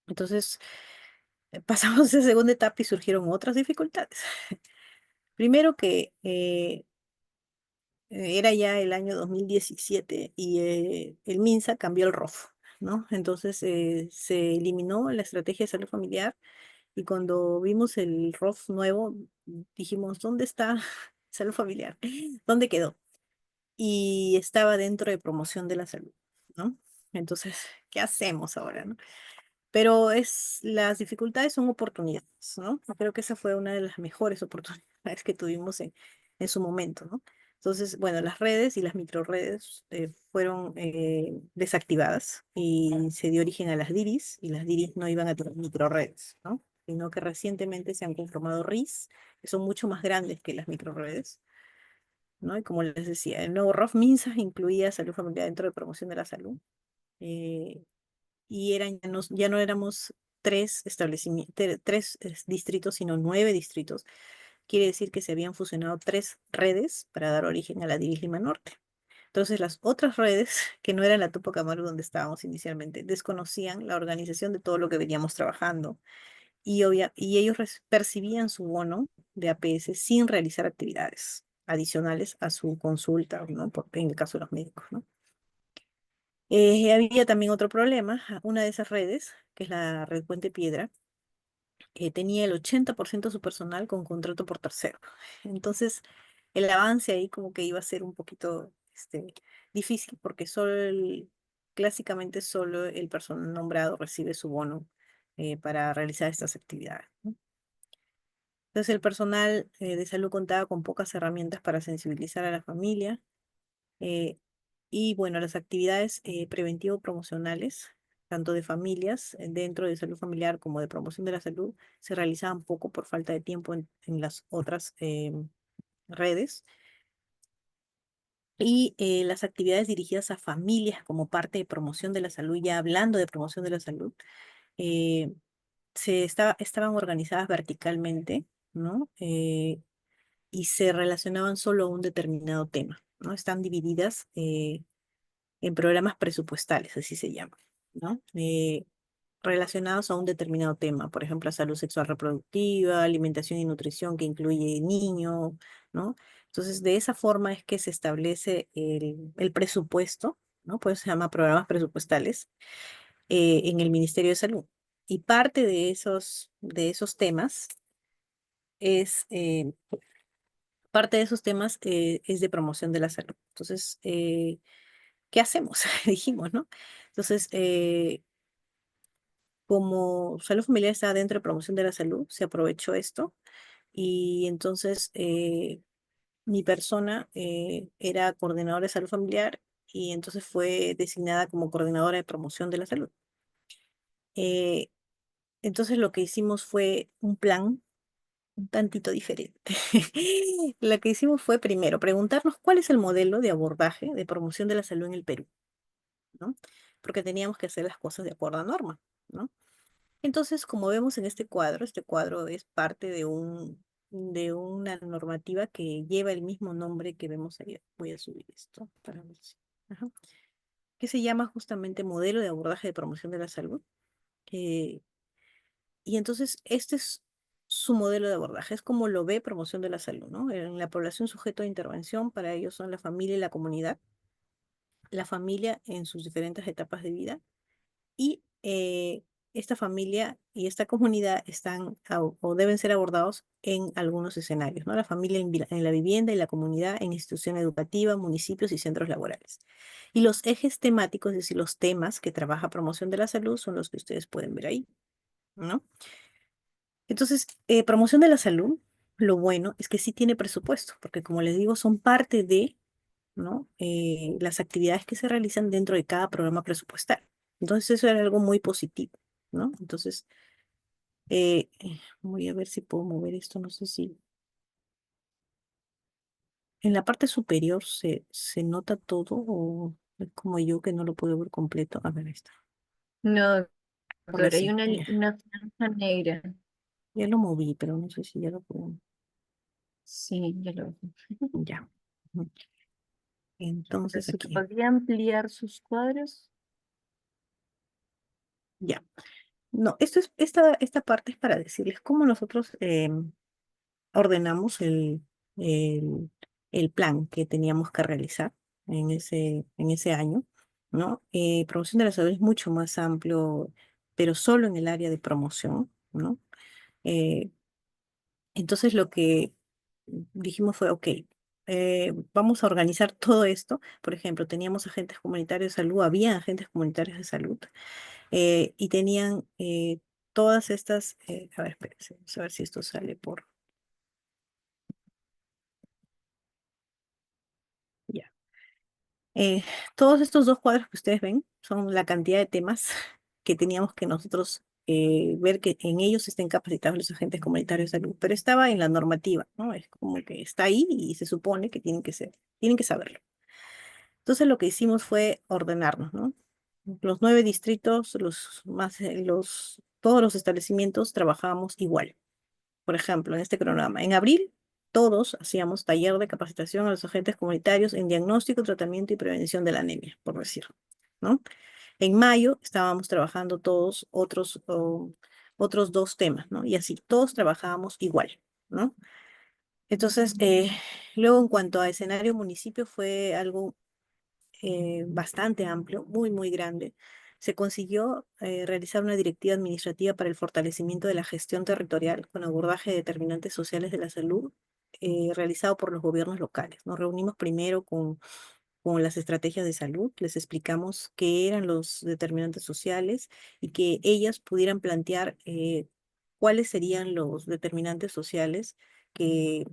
Entonces, pasamos a segunda etapa y surgieron otras dificultades. Primero que era ya el año 2017 y el MINSA cambió el ROF, ¿no? Entonces se eliminó la estrategia de salud familiar y cuando vimos el ROF nuevo dijimos, ¿dónde está salud familiar? ¿Dónde quedó? Y estaba dentro de promoción de la salud, ¿no? Entonces, ¿qué hacemos ahora, no? Pero las dificultades son oportunidades, ¿no? Yo creo que esa fue una de las mejores oportunidades que tuvimos en su momento, ¿no? Entonces, bueno, las redes y las microredes fueron desactivadas y se dio origen a las DIRIs, y las DIRIs no iban a tener microredes, ¿no? Sino que recientemente se han conformado RIS, que son mucho más grandes que las microredes, ¿no? Y como les decía, el nuevo ROF MINSA incluía salud familiar dentro de promoción de la salud. eh, y ya no éramos tres establecimientos, distritos, sino 9 distritos. Quiere decir que se habían fusionado 3 redes para dar origen a la Diris Lima Norte. Entonces, las otras redes, que no eran la Tupac Amaru donde estábamos inicialmente, desconocían la organización de todo lo que veníamos trabajando y ellos percibían su bono de APS sin realizar actividades adicionales a su consulta, ¿no? En el caso de los médicos, ¿no? Había también otro problema, una de esas redes, que es la red Puente Piedra, tenía el 80% de su personal con contrato por tercero. Entonces, el avance ahí como que iba a ser un poquito difícil porque clásicamente solo el personal nombrado recibe su bono para realizar estas actividades, ¿no? Entonces, el personal de salud contaba con pocas herramientas para sensibilizar a la familia. eh, y bueno, las actividades preventivo-promocionales, tanto de familias dentro de salud familiar como de promoción de la salud, se realizaban poco por falta de tiempo en las otras redes. Y las actividades dirigidas a familias como parte de promoción de la salud, ya hablando de promoción de la salud, eh, estaban organizadas verticalmente, ¿no? Y se relacionaban solo a un determinado tema, ¿no? Están divididas en programas presupuestales, así se llama, ¿no? Relacionados a un determinado tema, por ejemplo, salud sexual reproductiva, alimentación y nutrición que incluye niño, ¿no? Entonces, de esa forma es que se establece el presupuesto, ¿no? Pues se llama programas presupuestales en el Ministerio de Salud. Y temas es, eh, parte de esos temas es de promoción de la salud. Entonces, ¿qué hacemos? Dijimos, ¿no? Entonces, como salud familiar está dentro de promoción de la salud, se aprovechó esto y entonces mi persona era coordinadora de salud familiar y entonces fue designada como coordinadora de promoción de la salud. Eh, entonces lo que hicimos fue un plan un tantito diferente. Lo que hicimos fue primero preguntarnos cuál es el modelo de abordaje de promoción de la salud en el Perú, ¿no? Porque teníamos que hacer las cosas de acuerdo a norma, ¿no? Entonces, como vemos en este cuadro es parte de una normativa que lleva el mismo nombre que vemos ahí. Voy a subir esto para ver ajá, que se llama justamente Modelo de Abordaje de Promoción de la Salud. Y entonces, su modelo de abordaje, es como lo ve promoción de la salud, ¿no? En la población sujeto de intervención, para ellos son la familia y la comunidad, la familia en sus diferentes etapas de vida y esta familia y esta comunidad están o deben ser abordados en algunos escenarios, ¿no? La familia en la vivienda y la comunidad en institución educativa, municipios y centros laborales. Y los ejes temáticos, es decir, los temas que trabaja promoción de la salud son los que ustedes pueden ver ahí, ¿no? Entonces, promoción de la salud, lo bueno es que sí tiene presupuesto, porque como les digo, son parte de, ¿no? Las actividades que se realizan dentro de cada programa presupuestal. Entonces, eso era algo muy positivo, ¿no? Entonces, voy a ver si puedo mover esto, no sé si. En la parte superior se nota todo o es como yo que no lo puedo ver completo. A ver, ahí está. No, Ahora doctora, hay sí, ya, una franja negra. ya lo moví, pero no sé si ya lo puedo. Sí, ya lo vi. Ya. Ujú. Entonces Profesor, aquí, ¿podría ampliar sus cuadros? ya. No, esta parte es para decirles cómo nosotros ordenamos el, el plan que teníamos que realizar en ese año, ¿no? Promoción de la salud es mucho más amplio, pero solo en el área de promoción, ¿no? Eh, entonces lo que dijimos fue, ok, vamos a organizar todo esto. Por ejemplo, teníamos agentes comunitarios de salud, había agentes comunitarios de salud y tenían todas estas, a ver, espérense, vamos a ver si esto sale por, ya. Eh, Todos estos dos cuadros que ustedes ven son la cantidad de temas que teníamos que nosotros ver que en ellos estén capacitados los agentes comunitarios de salud, pero estaba en la normativa, ¿no? Es como que está ahí y se supone que tienen que saberlo. Entonces lo que hicimos fue ordenarnos, ¿no? Los 9 distritos, todos los establecimientos trabajábamos igual. Por ejemplo, en este cronograma, en abril todos hacíamos taller de capacitación a los agentes comunitarios en diagnóstico, tratamiento y prevención de la anemia, por decir, ¿no? En mayo estábamos trabajando todos otros 2 temas, ¿no? Y así, todos trabajábamos igual, ¿no? Entonces, luego en cuanto a escenario municipio fue algo bastante amplio, muy, muy grande. Se consiguió realizar una directiva administrativa para el fortalecimiento de la gestión territorial con abordaje de determinantes sociales de la salud, realizado por los gobiernos locales. Nos reunimos primero con las estrategias de salud, les explicamos qué eran los determinantes sociales y que ellas pudieran plantear cuáles serían los determinantes sociales que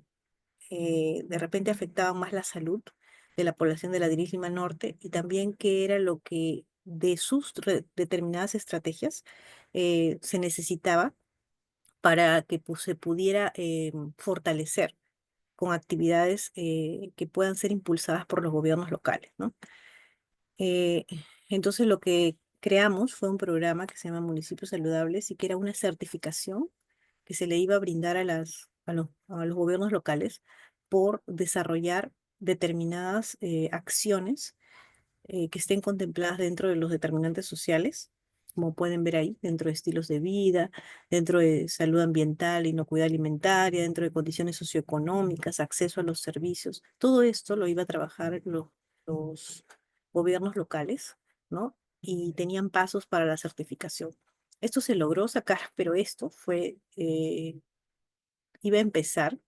de repente afectaban más la salud de la población de la Diris Lima Norte y también qué era lo que de sus determinadas estrategias se necesitaba para que se pudiera fortalecer con actividades que puedan ser impulsadas por los gobiernos locales, ¿no? Eh, entonces lo que creamos fue un programa que se llama Municipios Saludables y que era una certificación que se le iba a brindar a los gobiernos locales por desarrollar determinadas acciones que estén contempladas dentro de los determinantes sociales, como pueden ver ahí, dentro de estilos de vida, dentro de salud ambiental, inocuidad alimentaria, dentro de condiciones socioeconómicas, acceso a los servicios. Todo esto lo iba a trabajar los gobiernos locales, ¿no? Y tenían pasos para la certificación. Esto se logró sacar, pero esto iba a empezar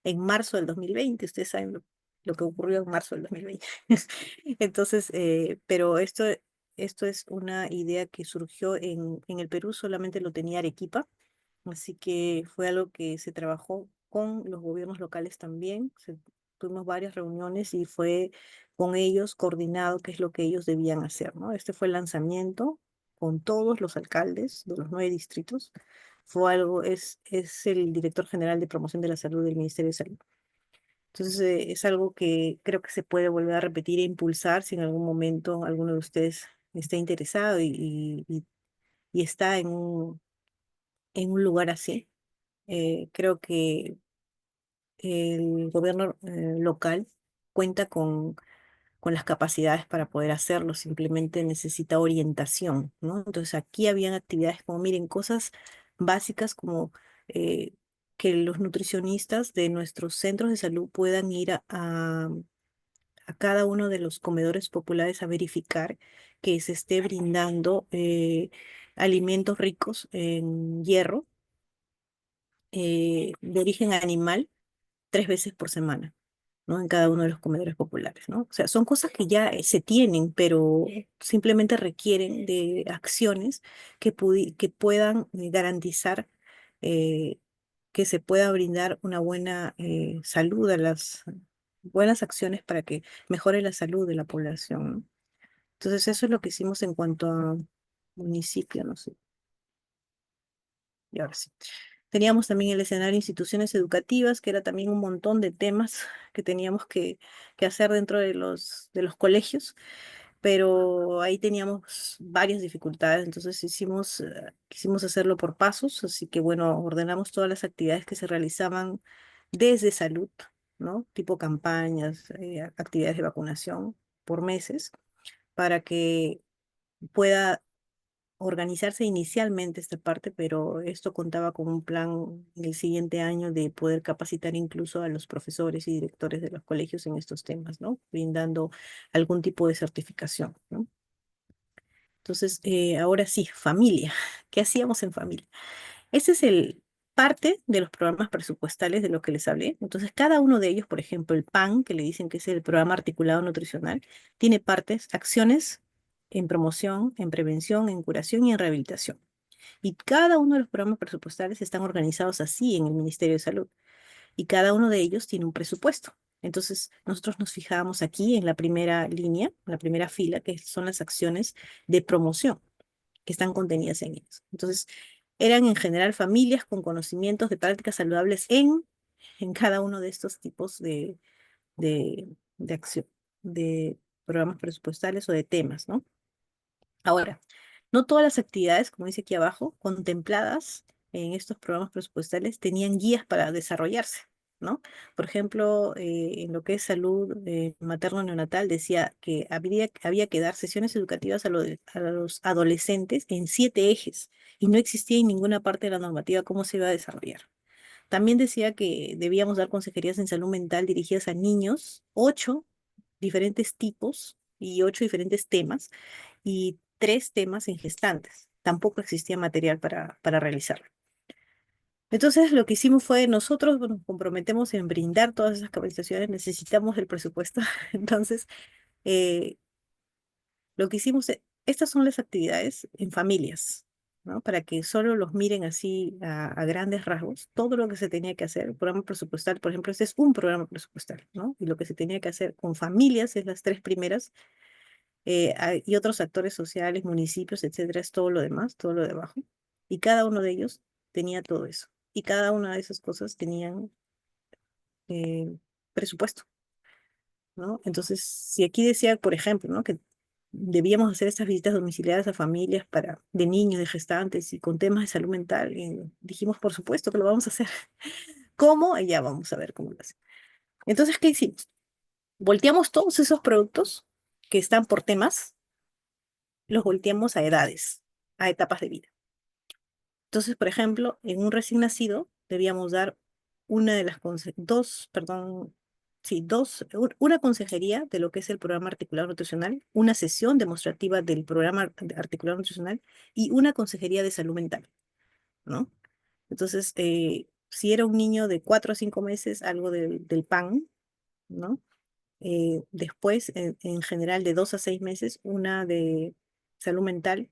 en marzo del 2020. Ustedes saben lo que ocurrió en marzo del 2020. Entonces, pero esto es una idea que surgió en el Perú, solamente lo tenía Arequipa, así que fue algo que se trabajó con los gobiernos locales también. Tuvimos varias reuniones y fue con ellos coordinado qué es lo que ellos debían hacer, ¿no? Este fue el lanzamiento con todos los alcaldes de los 9 distritos. Es el director general de promoción de la salud del Ministerio de Salud. Entonces, es algo que creo que se puede volver a repetir e impulsar si en algún momento alguno de ustedes está interesado y está en un lugar así. Creo que el gobierno local cuenta con las capacidades para poder hacerlo, simplemente necesita orientación, ¿no? Entonces aquí habían actividades como, miren, cosas básicas como que los nutricionistas de nuestros centros de salud puedan ir a cada uno de los comedores populares a verificar que se esté brindando alimentos ricos en hierro de origen animal 3 veces por semana, ¿no? En cada uno de los comedores populares, ¿no? O sea, son cosas que ya se tienen, pero simplemente requieren de acciones que puedan garantizar eh, que se pueda brindar una buena salud a las buenas acciones para que mejore la salud de la población, ¿no? Entonces, eso es lo que hicimos en cuanto a municipio, no sé. Y ahora sí. Teníamos también el escenario de instituciones educativas, que era también un montón de temas que teníamos que hacer dentro de los colegios, pero ahí teníamos varias dificultades, entonces quisimos hacerlo por pasos, así que bueno, ordenamos todas las actividades que se realizaban desde salud, ¿no? Tipo campañas, actividades de vacunación por meses, para que pueda organizarse inicialmente esta parte, pero esto contaba con un plan el siguiente año de poder capacitar incluso a los profesores y directores de los colegios en estos temas, ¿no? Brindando algún tipo de certificación, ¿no? Entonces, ahora sí, familia. ¿Qué hacíamos en familia? Ese es el parte de los programas presupuestales de lo que les hablé. Entonces, cada uno de ellos, por ejemplo, el PAN, que le dicen que es el programa articulado nutricional, tiene partes, acciones en promoción, en prevención, en curación y en rehabilitación. Y cada uno de los programas presupuestales están organizados así en el Ministerio de Salud. Y cada uno de ellos tiene un presupuesto. Entonces, nosotros nos fijamos aquí en la primera línea, en la primera fila, que son las acciones de promoción que están contenidas en ellos. Entonces, eran en general familias con conocimientos de prácticas saludables en cada uno de estos tipos de acción, de programas presupuestales o de temas, ¿no? Ahora, no todas las actividades, como dice aquí abajo, contempladas en estos programas presupuestales tenían guías para desarrollarse, ¿no? Por ejemplo, en lo que es salud materno-neonatal decía que había que dar sesiones educativas a los adolescentes en 7 ejes y no existía en ninguna parte de la normativa cómo se iba a desarrollar. También decía que debíamos dar consejerías en salud mental dirigidas a niños, 8 diferentes tipos y 8 diferentes temas y 3 temas en gestantes. Tampoco existía material para realizarlo. Entonces, lo que hicimos fue, nosotros nos comprometemos en brindar todas esas capacitaciones, necesitamos el presupuesto. Entonces, eh, lo que hicimos, estas son las actividades en familias, ¿no? Para que solo los miren así a grandes rasgos, todo lo que se tenía que hacer, el programa presupuestal, por ejemplo, este es un programa presupuestal, ¿no? Y lo que se tenía que hacer con familias es las 3 primeras y otros actores sociales, municipios, etcétera, es todo lo demás, todo lo de abajo. Y cada uno de ellos tenía todo eso. Y cada una de esas cosas tenían presupuesto, ¿no? Entonces, si aquí decía, por ejemplo, ¿no? Que debíamos hacer estas visitas domiciliares a familias de niños, de gestantes y con temas de salud mental, y dijimos, por supuesto que lo vamos a hacer. ¿Cómo? Ya vamos a ver cómo lo hacemos. Entonces, ¿qué hicimos? Volteamos todos esos productos que están por temas, los volteamos a edades, a etapas de vida. Entonces, por ejemplo, en un recién nacido debíamos dar dos, perdón, sí, una consejería de lo que es el programa articulado nutricional, una sesión demostrativa del programa articulado nutricional y una consejería de salud mental, ¿no? Entonces, si era un niño de 4 a 5 meses, algo del PAN, ¿no? Después, en general, de 2 a 6 meses, una de salud mental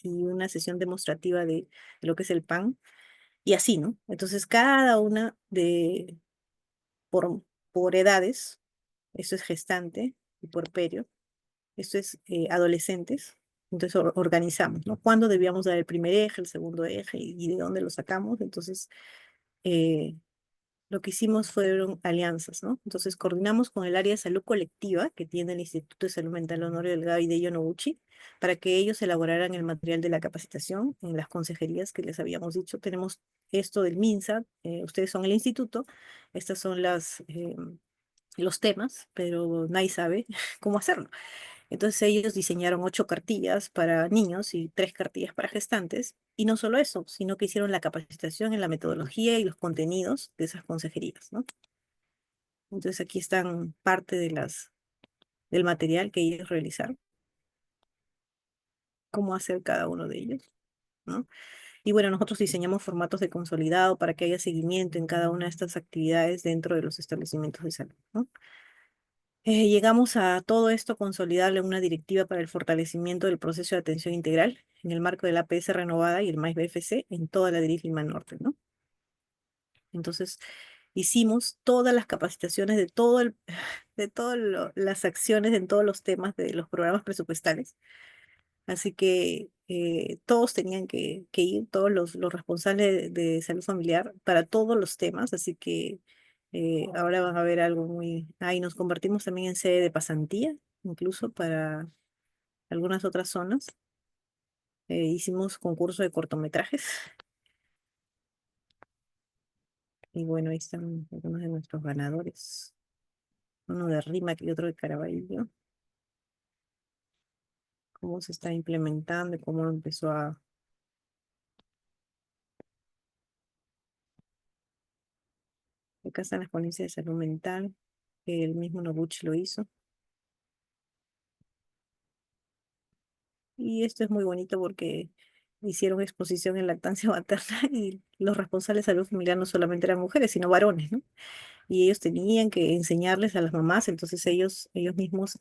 y una sesión demostrativa de lo que es el PAN, y así, ¿no? Entonces, cada una por edades, esto es gestante y puerperio, esto es adolescentes, entonces organizamos, ¿no? ¿Cuándo debíamos dar el primer eje, el segundo eje y de dónde lo sacamos? Entonces, eh, lo que hicimos fueron alianzas, ¿no? Entonces coordinamos con el área de salud colectiva que tiene el Instituto de Salud Mental Honorio Delgado y de Noguchi para que ellos elaboraran el material de la capacitación en las consejerías que les habíamos dicho. Tenemos esto del MINSA, ustedes son el instituto, estas son los temas, pero nadie sabe cómo hacerlo. Entonces ellos diseñaron 8 cartillas para niños y 3 cartillas para gestantes. Y no solo eso, sino que hicieron la capacitación en la metodología y los contenidos de esas consejerías, ¿no? Entonces aquí están parte de del material que ellos realizaron, cómo hacer cada uno de ellos, ¿no? Y bueno, nosotros diseñamos formatos de consolidado para que haya seguimiento en cada una de estas actividades dentro de los establecimientos de salud, ¿no? Llegamos a todo esto consolidable en una directiva para el fortalecimiento del proceso de atención integral en el marco de la APS renovada y el MAIS BFC en toda la DIRIF Lima Norte, ¿no? Entonces, hicimos todas las capacitaciones de de todas las acciones en todos los temas de los programas presupuestales. Así que todos tenían que ir, todos los responsables de salud familiar para todos los temas. Así que ahora van a ver algo muy... Ahí nos convertimos también en sede de pasantía, incluso para algunas otras zonas. Hicimos concurso de cortometrajes. Y bueno, ahí están algunos de nuestros ganadores. Uno de Rímac y otro de Caraballo. Cómo se está implementando y cómo empezó a... Acá están las ponencias de salud mental, que el mismo Noguchi lo hizo. Y esto es muy bonito porque hicieron exposición en lactancia materna y los responsables de salud familiar no solamente eran mujeres, sino varones, ¿no? Y ellos tenían que enseñarles a las mamás, entonces ellos mismos,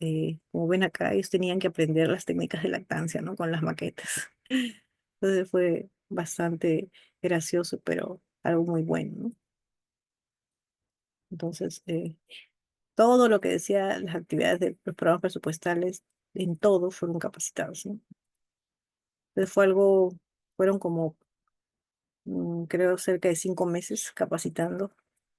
como ven acá, ellos tenían que aprender las técnicas de lactancia, ¿no? Con las maquetas. Entonces fue bastante gracioso, pero algo muy bueno, ¿no? Entonces, todo lo que decía las actividades de los programas presupuestales, en todo fueron capacitados, ¿no? Entonces fueron como, creo, cerca de 5 meses capacitando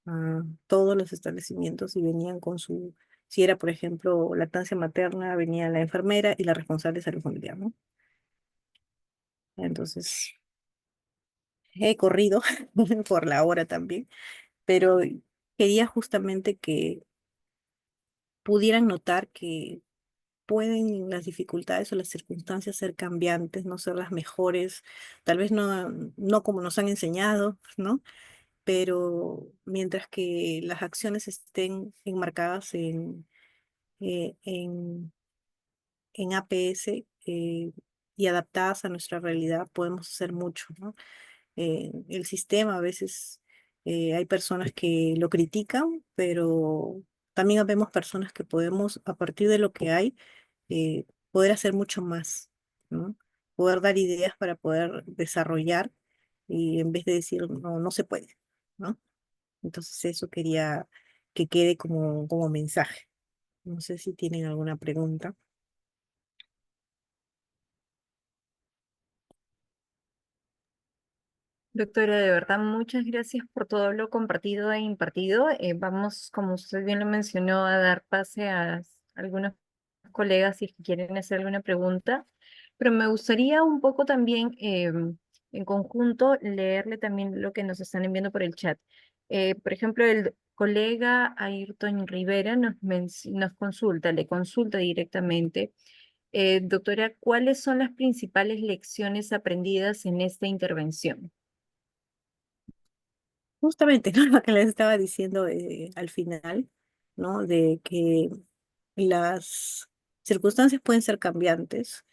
a todos los establecimientos y venían con si era, por ejemplo, lactancia materna, venía la enfermera y la responsable de salud familiar, ¿no? Entonces, he corrido por la hora también, pero quería justamente que pudieran notar que pueden las dificultades o las circunstancias ser cambiantes, no ser las mejores, tal vez no como nos han enseñado, ¿no? Pero mientras que las acciones estén enmarcadas eh, en, en APS y adaptadas a nuestra realidad, podemos hacer mucho, ¿no? El sistema a veces hay personas que lo critican, pero también vemos personas que podemos, a partir de lo que hay, poder hacer mucho más, ¿no? Poder dar ideas para poder desarrollar y en vez de decir, no, no se puede, ¿no? Entonces eso quería que quede como mensaje. No sé si tienen alguna pregunta. Doctora, de verdad, muchas gracias por todo lo compartido e impartido. Vamos, como usted bien lo mencionó, a dar pase a algunos colegas si es que quieren hacer alguna pregunta, pero me gustaría un poco también, en conjunto, leerle también lo que nos están enviando por el chat. Por ejemplo, el colega Ayrton Rivera nos consulta, le consulta directamente. Doctora, ¿cuáles son las principales lecciones aprendidas en esta intervención? Justamente, ¿no? Lo que les estaba diciendo al final, ¿no? De que las circunstancias pueden ser cambiantes,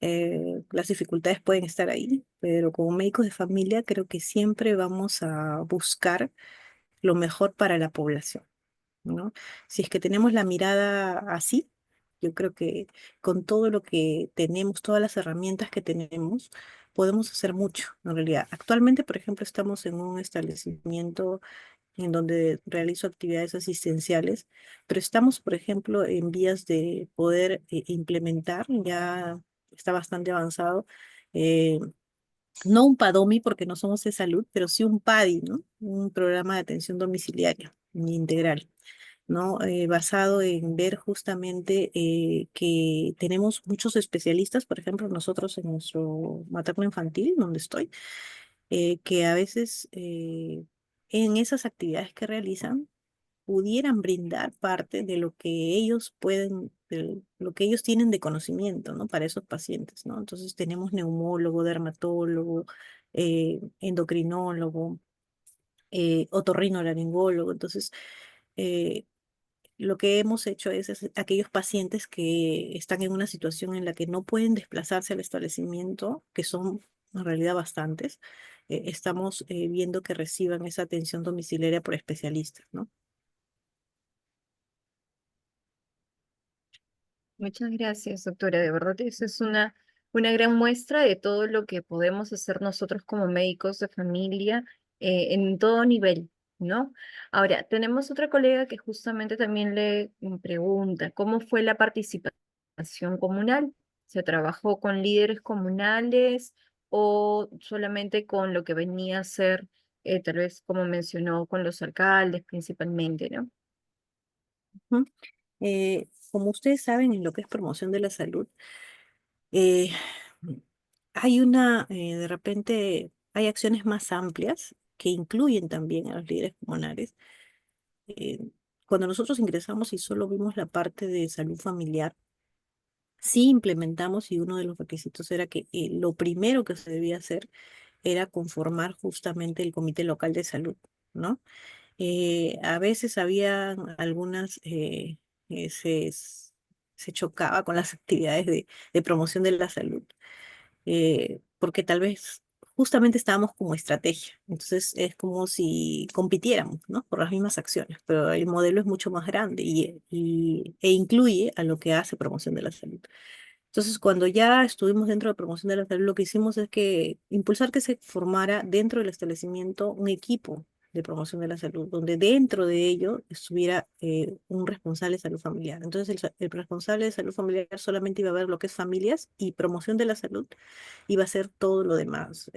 las dificultades pueden estar ahí, pero como médicos de familia creo que siempre vamos a buscar lo mejor para la población, ¿no? Si es que tenemos la mirada así, yo creo que con todo lo que tenemos, todas las herramientas que tenemos, podemos hacer mucho, en realidad. Actualmente, por ejemplo, estamos en un establecimiento en donde realizo actividades asistenciales, pero estamos, por ejemplo, en vías de poder implementar, ya está bastante avanzado, eh, no un PADOMI porque no somos de salud, pero sí un PADI, ¿no? Un programa de atención domiciliaria integral, ¿no? Basado en ver justamente que tenemos muchos especialistas, por ejemplo, nosotros en nuestro materno infantil, donde estoy, que a veces en esas actividades que realizan pudieran brindar parte de lo que ellos pueden de lo que ellos tienen de conocimiento, ¿no? Para esos pacientes, ¿no? Entonces tenemos neumólogo, dermatólogo, endocrinólogo, otorrinolaringólogo. Entonces, eh, lo que hemos hecho es aquellos pacientes que están en una situación en la que no pueden desplazarse al establecimiento, que son en realidad bastantes, estamos viendo que reciban esa atención domiciliaria por especialistas, ¿no? Muchas gracias, doctora. De verdad, eso es una gran muestra de todo lo que podemos hacer nosotros como médicos de familia en todo nivel, ¿no? Ahora, tenemos otra colega que justamente también le pregunta, ¿cómo fue la participación comunal? ¿Se trabajó con líderes comunales o solamente con lo que venía a ser, tal vez como mencionó, con los alcaldes principalmente, ¿no? Ujú. Como ustedes saben, en lo que es promoción de la salud, eh, hay de repente, hay acciones más amplias que incluyen también a los líderes comunales. Eh, Cuando nosotros ingresamos y solo vimos la parte de salud familiar, sí implementamos y uno de los requisitos era que lo primero que se debía hacer era conformar justamente el comité local de salud, ¿no? A veces había algunas, se chocaba con las actividades de promoción de la salud, porque tal vez justamente estábamos como estrategia. Entonces es como si compitiéramos, ¿no? Por las mismas acciones, pero el modelo es mucho más grande e incluye a lo que hace promoción de la salud. Entonces, cuando ya estuvimos dentro de promoción de la salud, lo que hicimos es que impulsar que se formara dentro del establecimiento un equipo de promoción de la salud, donde dentro de ello estuviera un responsable de salud familiar. Entonces, el responsable de salud familiar solamente iba a ver lo que es familias y promoción de la salud iba a ser todo lo demás,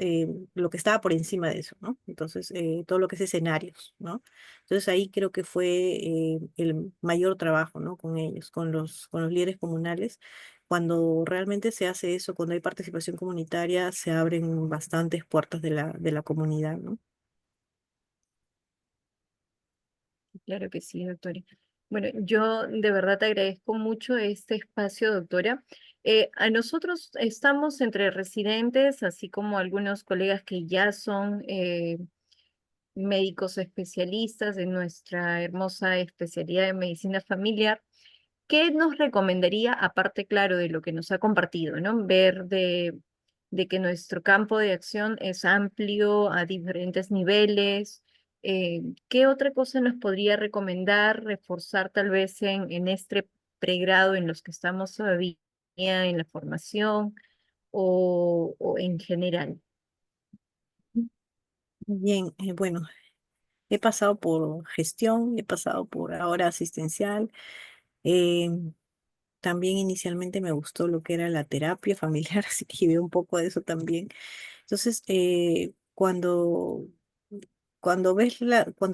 lo que estaba por encima de eso, ¿no? Entonces, todo lo que es escenarios, ¿no? Entonces, ahí creo que fue el mayor trabajo, ¿no? Con ellos, con los líderes comunales. Cuando realmente se hace eso, cuando hay participación comunitaria, se abren bastantes puertas de la comunidad, ¿no? Claro que sí, doctora. Bueno, yo de verdad te agradezco mucho este espacio, doctora. A nosotros estamos entre residentes, así como algunos colegas que ya son médicos especialistas en nuestra hermosa especialidad de medicina familiar. ¿Qué nos recomendaría, aparte, claro, de lo que nos ha compartido, ¿no? Ver de que nuestro campo de acción es amplio a diferentes niveles. ¿Qué otra cosa nos podría recomendar, reforzar tal vez en este pregrado en los que estamos todavía en la formación o en general? Bien, bueno, he pasado por gestión, he pasado por ahora asistencial. eh, También inicialmente me gustó lo que era la terapia familiar, así que llevé un poco de eso también. Entonces, cuando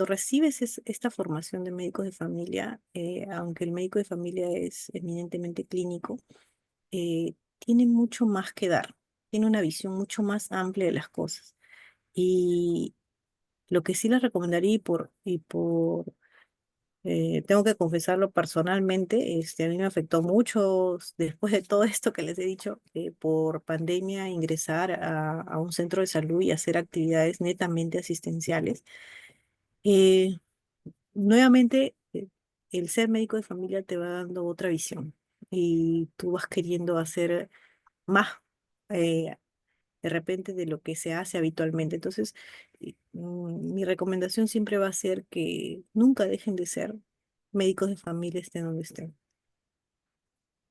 recibes esta formación de médicos de familia, aunque el médico de familia es eminentemente clínico, tiene mucho más que dar, tiene una visión mucho más amplia de las cosas. Y lo que sí les recomendaría tengo que confesarlo personalmente, a mí me afectó mucho después de todo esto que les he dicho, por pandemia, ingresar a un centro de salud y hacer actividades netamente asistenciales. Eh, Nuevamente, el ser médico de familia te va dando otra visión y tú vas queriendo hacer más. eh, de repente de lo que se hace habitualmente. Entonces, mi recomendación siempre va a ser que nunca dejen de ser médicos de familia estén donde estén.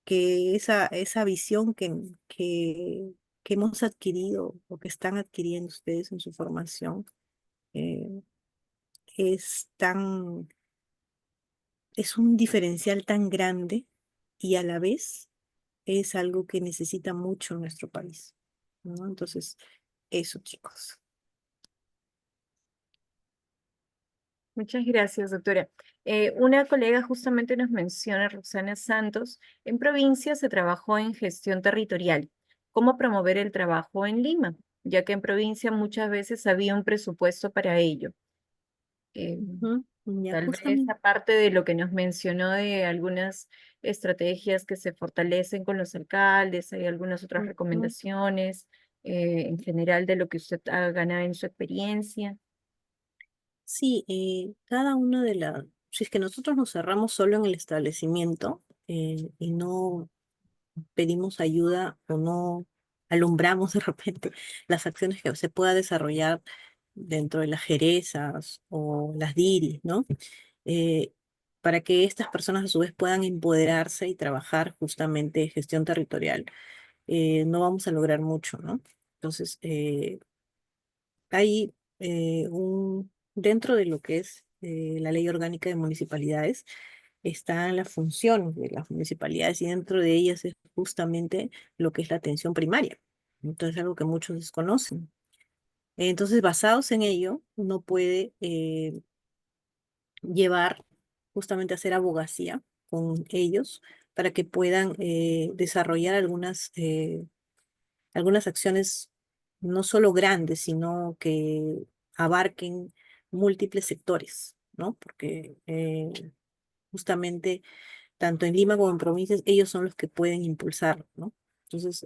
Que esa visión que hemos adquirido o que están adquiriendo ustedes en su formación eh, es es un diferencial tan grande y a la vez es algo que necesita mucho nuestro país, ¿no? Entonces, eso, chicos. Muchas gracias, doctora. Una colega justamente nos menciona, Roxana Santos, en provincia se trabajó en gestión territorial. ¿Cómo promover el trabajo en Lima? Ya que en provincia muchas veces había un presupuesto para ello. Eh, Ya, Tal vez justamente. aparte de lo que nos mencionó de algunas estrategias que se fortalecen con los alcaldes, hay algunas otras Ujú. recomendaciones en general de lo que usted ha ganado en su experiencia. Sí, cada una de las, si es que nosotros nos cerramos solo en el establecimiento y no pedimos ayuda o no alumbramos de repente las acciones que se pueda desarrollar dentro de las jerezas o las DIRIs, ¿no? Eh, para que estas personas a su vez puedan empoderarse y trabajar justamente en gestión territorial, no vamos a lograr mucho, ¿no? Entonces, hay dentro de lo que es la Ley Orgánica de Municipalidades, están las funciones de las municipalidades y dentro de ellas es justamente lo que es la atención primaria. Entonces, algo que muchos desconocen. Entonces, basados en ello, uno puede llevar justamente a hacer abogacía con ellos para que puedan desarrollar algunas acciones no solo grandes, sino que abarquen múltiples sectores, ¿no? Porque justamente tanto en Lima como en provincias, ellos son los que pueden impulsarlo, ¿no? Entonces,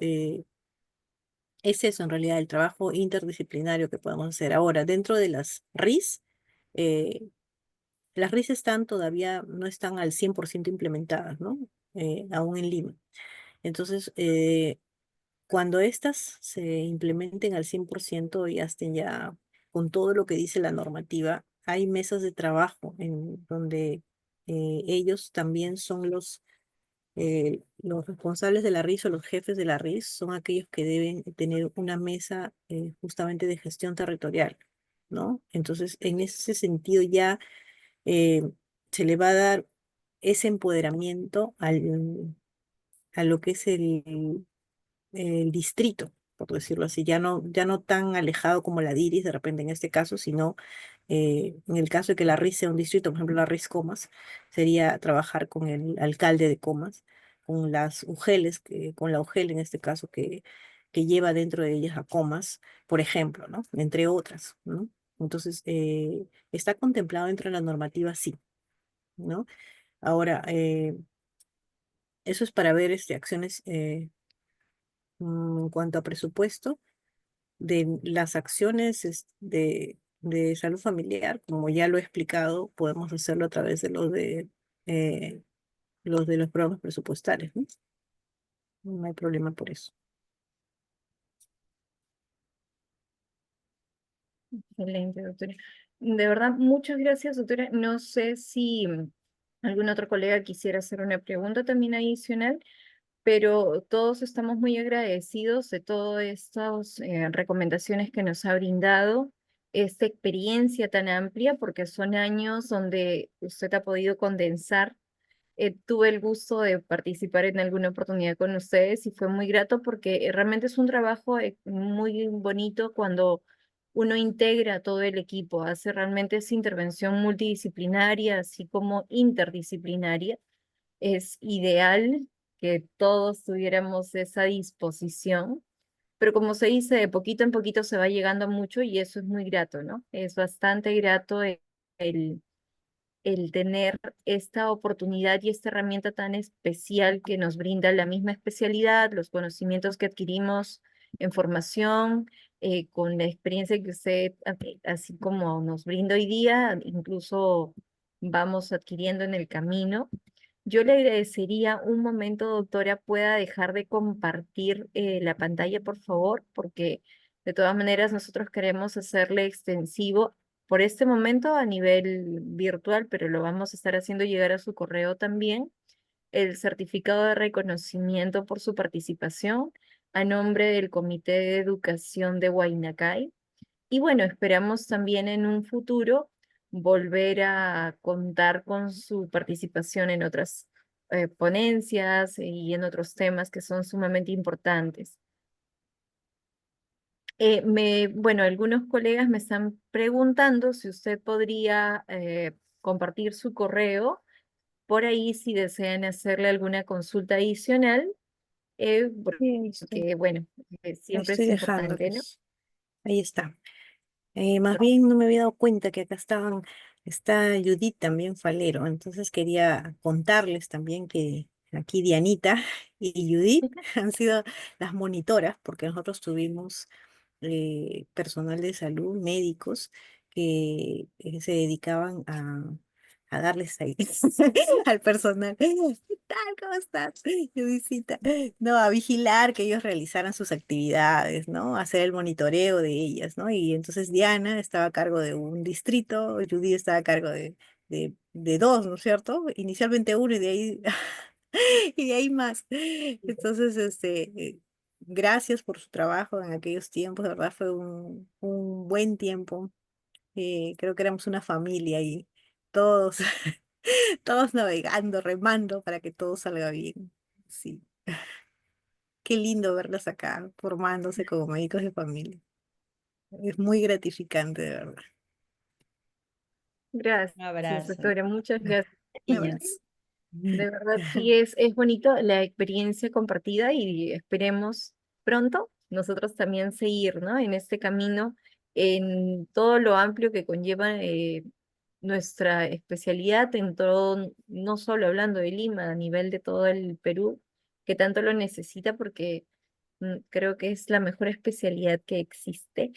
es eso en realidad el trabajo interdisciplinario que podemos hacer. Ahora, dentro de eh, las RIS están todavía, no están al 100% implementadas, ¿no? Aún en Lima. Entonces, cuando éstas se implementen al 100% y estén ya con todo lo que dice la normativa, hay mesas de trabajo en donde ellos también son los responsables de la RIS o los jefes de la RIS, son aquellos que deben tener una mesa justamente de gestión territorial, ¿no? Entonces, en ese sentido ya eh, se le va a dar ese empoderamiento a lo que es el distrito, por decirlo así, ya no tan alejado como la DIRIS de repente en este caso, sino en el caso de que la RIS sea un distrito, por ejemplo la RIS Comas, sería trabajar con el alcalde de Comas, con las UGELes, con la UGEL en este caso que lleva dentro de ellas a Comas, por ejemplo, ¿no? Entre otras, ¿no? Entonces, está contemplado dentro de la normativa, sí, ¿no? Ahora, eso es para ver acciones en cuanto a presupuesto de las acciones de salud familiar, como ya lo he explicado, podemos hacerlo a través de eh, los programas presupuestales, ¿no? No hay problema por eso. Excelente, doctora. De verdad, muchas gracias, doctora. No sé si algún otro colega quisiera hacer una pregunta también adicional, pero todos estamos muy agradecidos de todas estas recomendaciones que nos ha brindado, esta experiencia tan amplia, porque son años donde usted ha podido condensar. Tuve el gusto de participar en alguna oportunidad con ustedes y fue muy grato porque realmente es un trabajo muy bonito cuando uno integra a todo el equipo, hace realmente esa intervención multidisciplinaria, así como interdisciplinaria. Es ideal que todos tuviéramos esa disposición, pero como se dice, de poquito en poquito se va llegando a mucho y eso es muy grato, ¿no? Es bastante grato el tener esta oportunidad y esta herramienta tan especial que nos brinda la misma especialidad, los conocimientos que adquirimos en formación, con la experiencia que usted, así como nos brinda hoy día, incluso vamos adquiriendo en el camino. Yo le agradecería un momento, doctora, pueda dejar de compartir la pantalla, por favor, porque de todas maneras nosotros queremos hacerle extensivo por este momento a nivel virtual, pero lo vamos a estar haciendo llegar a su correo también, el certificado de reconocimiento por su participación a nombre del Comité de Educación de Huaynacay. Y bueno, esperamos también en un futuro volver a contar con su participación en otras ponencias y en otros temas que son sumamente importantes. Bueno, algunos colegas me están preguntando si usted podría compartir su correo por ahí si desean hacerle alguna consulta adicional, Sí, ahí porque bueno, ahí siempre estoy es importante, ¿no? dejándolos. Ahí está. Más bien no me había dado cuenta que acá estaban Está Judith también Falero, entonces quería contarles también que aquí Dianita y Judith han sido las monitoras porque nosotros tuvimos personal de salud, médicos, que se dedicaban a darles ahí al personal. ¿Qué tal? ¿Cómo estás? Judicita. No, a vigilar que ellos realizaran sus actividades, ¿no? Hacer el monitoreo de ellas, ¿no? Y entonces Diana estaba a cargo de un distrito, Judy estaba a cargo de dos, ¿no es cierto? Inicialmente uno y de ahí, y de ahí más. Entonces, gracias por su trabajo en aquellos tiempos, de verdad fue un buen tiempo. Creo que éramos una familia y todos, todos navegando, remando para que todo salga bien. Sí, qué lindo verlas acá formándose como médicos de familia. Es muy gratificante, de verdad. Un Gracias, abrazo. doctora, muchas gracias. Un Y abrazo. de verdad sí es bonito la experiencia compartida y esperemos pronto nosotros también seguir, ¿no? En este camino, en todo lo amplio que conlleva nuestra especialidad, en todo, no solo hablando de Lima, a nivel de todo el Perú, que tanto lo necesita porque creo que es la mejor especialidad que existe.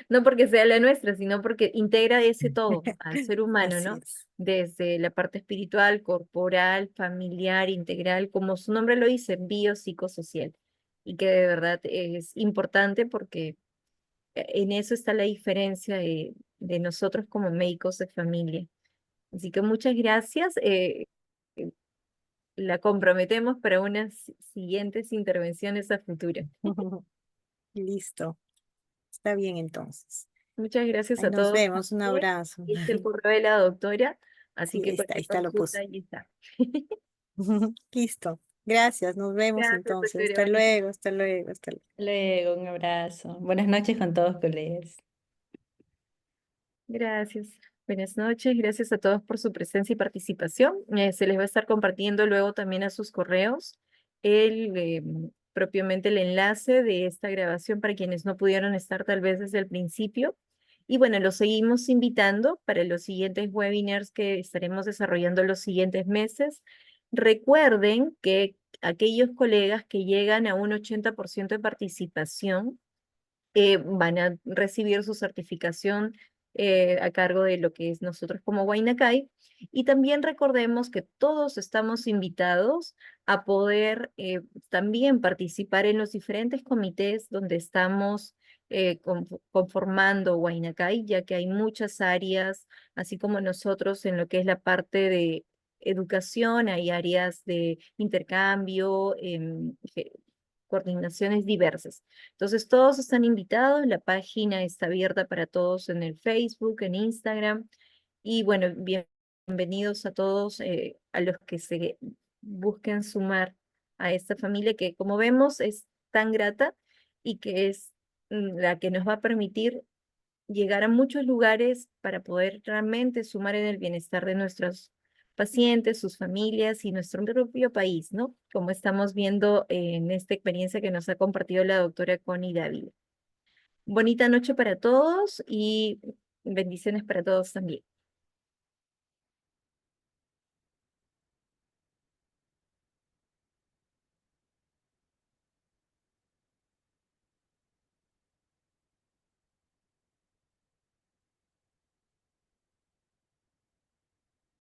No porque sea la nuestra, sino porque integra ese todo al ser humano, Así ¿no? es. Desde la parte espiritual, corporal, familiar, integral, como su nombre lo dice, biopsicosocial. Y que de verdad es importante porque en eso está la diferencia de nosotros como médicos de familia. Así que muchas gracias. La comprometemos para unas siguientes intervenciones a futuro. Listo. Está bien entonces. Muchas gracias Ahí a nos todos. vemos. Un abrazo. Este es el correo de la doctora, así Sí, que ahí cualquier está, lo consulta puse. ahí está. Listo. Gracias, nos vemos Gracias, entonces. doctora. Hasta luego, hasta luego, hasta luego. Luego, un abrazo. Buenas noches con todos, colegas. Gracias. Buenas noches. Gracias a todos por su presencia y participación. Se les va a estar compartiendo luego también a sus correos propiamente el enlace de esta grabación para quienes no pudieron estar tal vez desde el principio. Y bueno, los seguimos invitando para los siguientes webinars que estaremos desarrollando los siguientes meses. Recuerden que aquellos colegas que llegan a un 80% de participación van a recibir su certificación a cargo de lo que es nosotros como Huaynacay. Y también recordemos que todos estamos invitados a poder también participar en los diferentes comités donde estamos conformando Huaynacay, ya que hay muchas áreas, así como nosotros en lo que es la parte de educación, hay áreas de intercambio, coordinaciones diversas. Entonces, todos están invitados, la página está abierta para todos en el Facebook, en Instagram, y bueno, bienvenidos a todos, a los que se busquen sumar a esta familia que, como vemos, es tan grata y que es la que nos va a permitir llegar a muchos lugares para poder realmente sumar en el bienestar de nuestros pacientes, sus familias y nuestro propio país, ¿no? Como estamos viendo en esta experiencia que nos ha compartido la doctora Connie Dávila. Bonita noche para todos y bendiciones para todos también.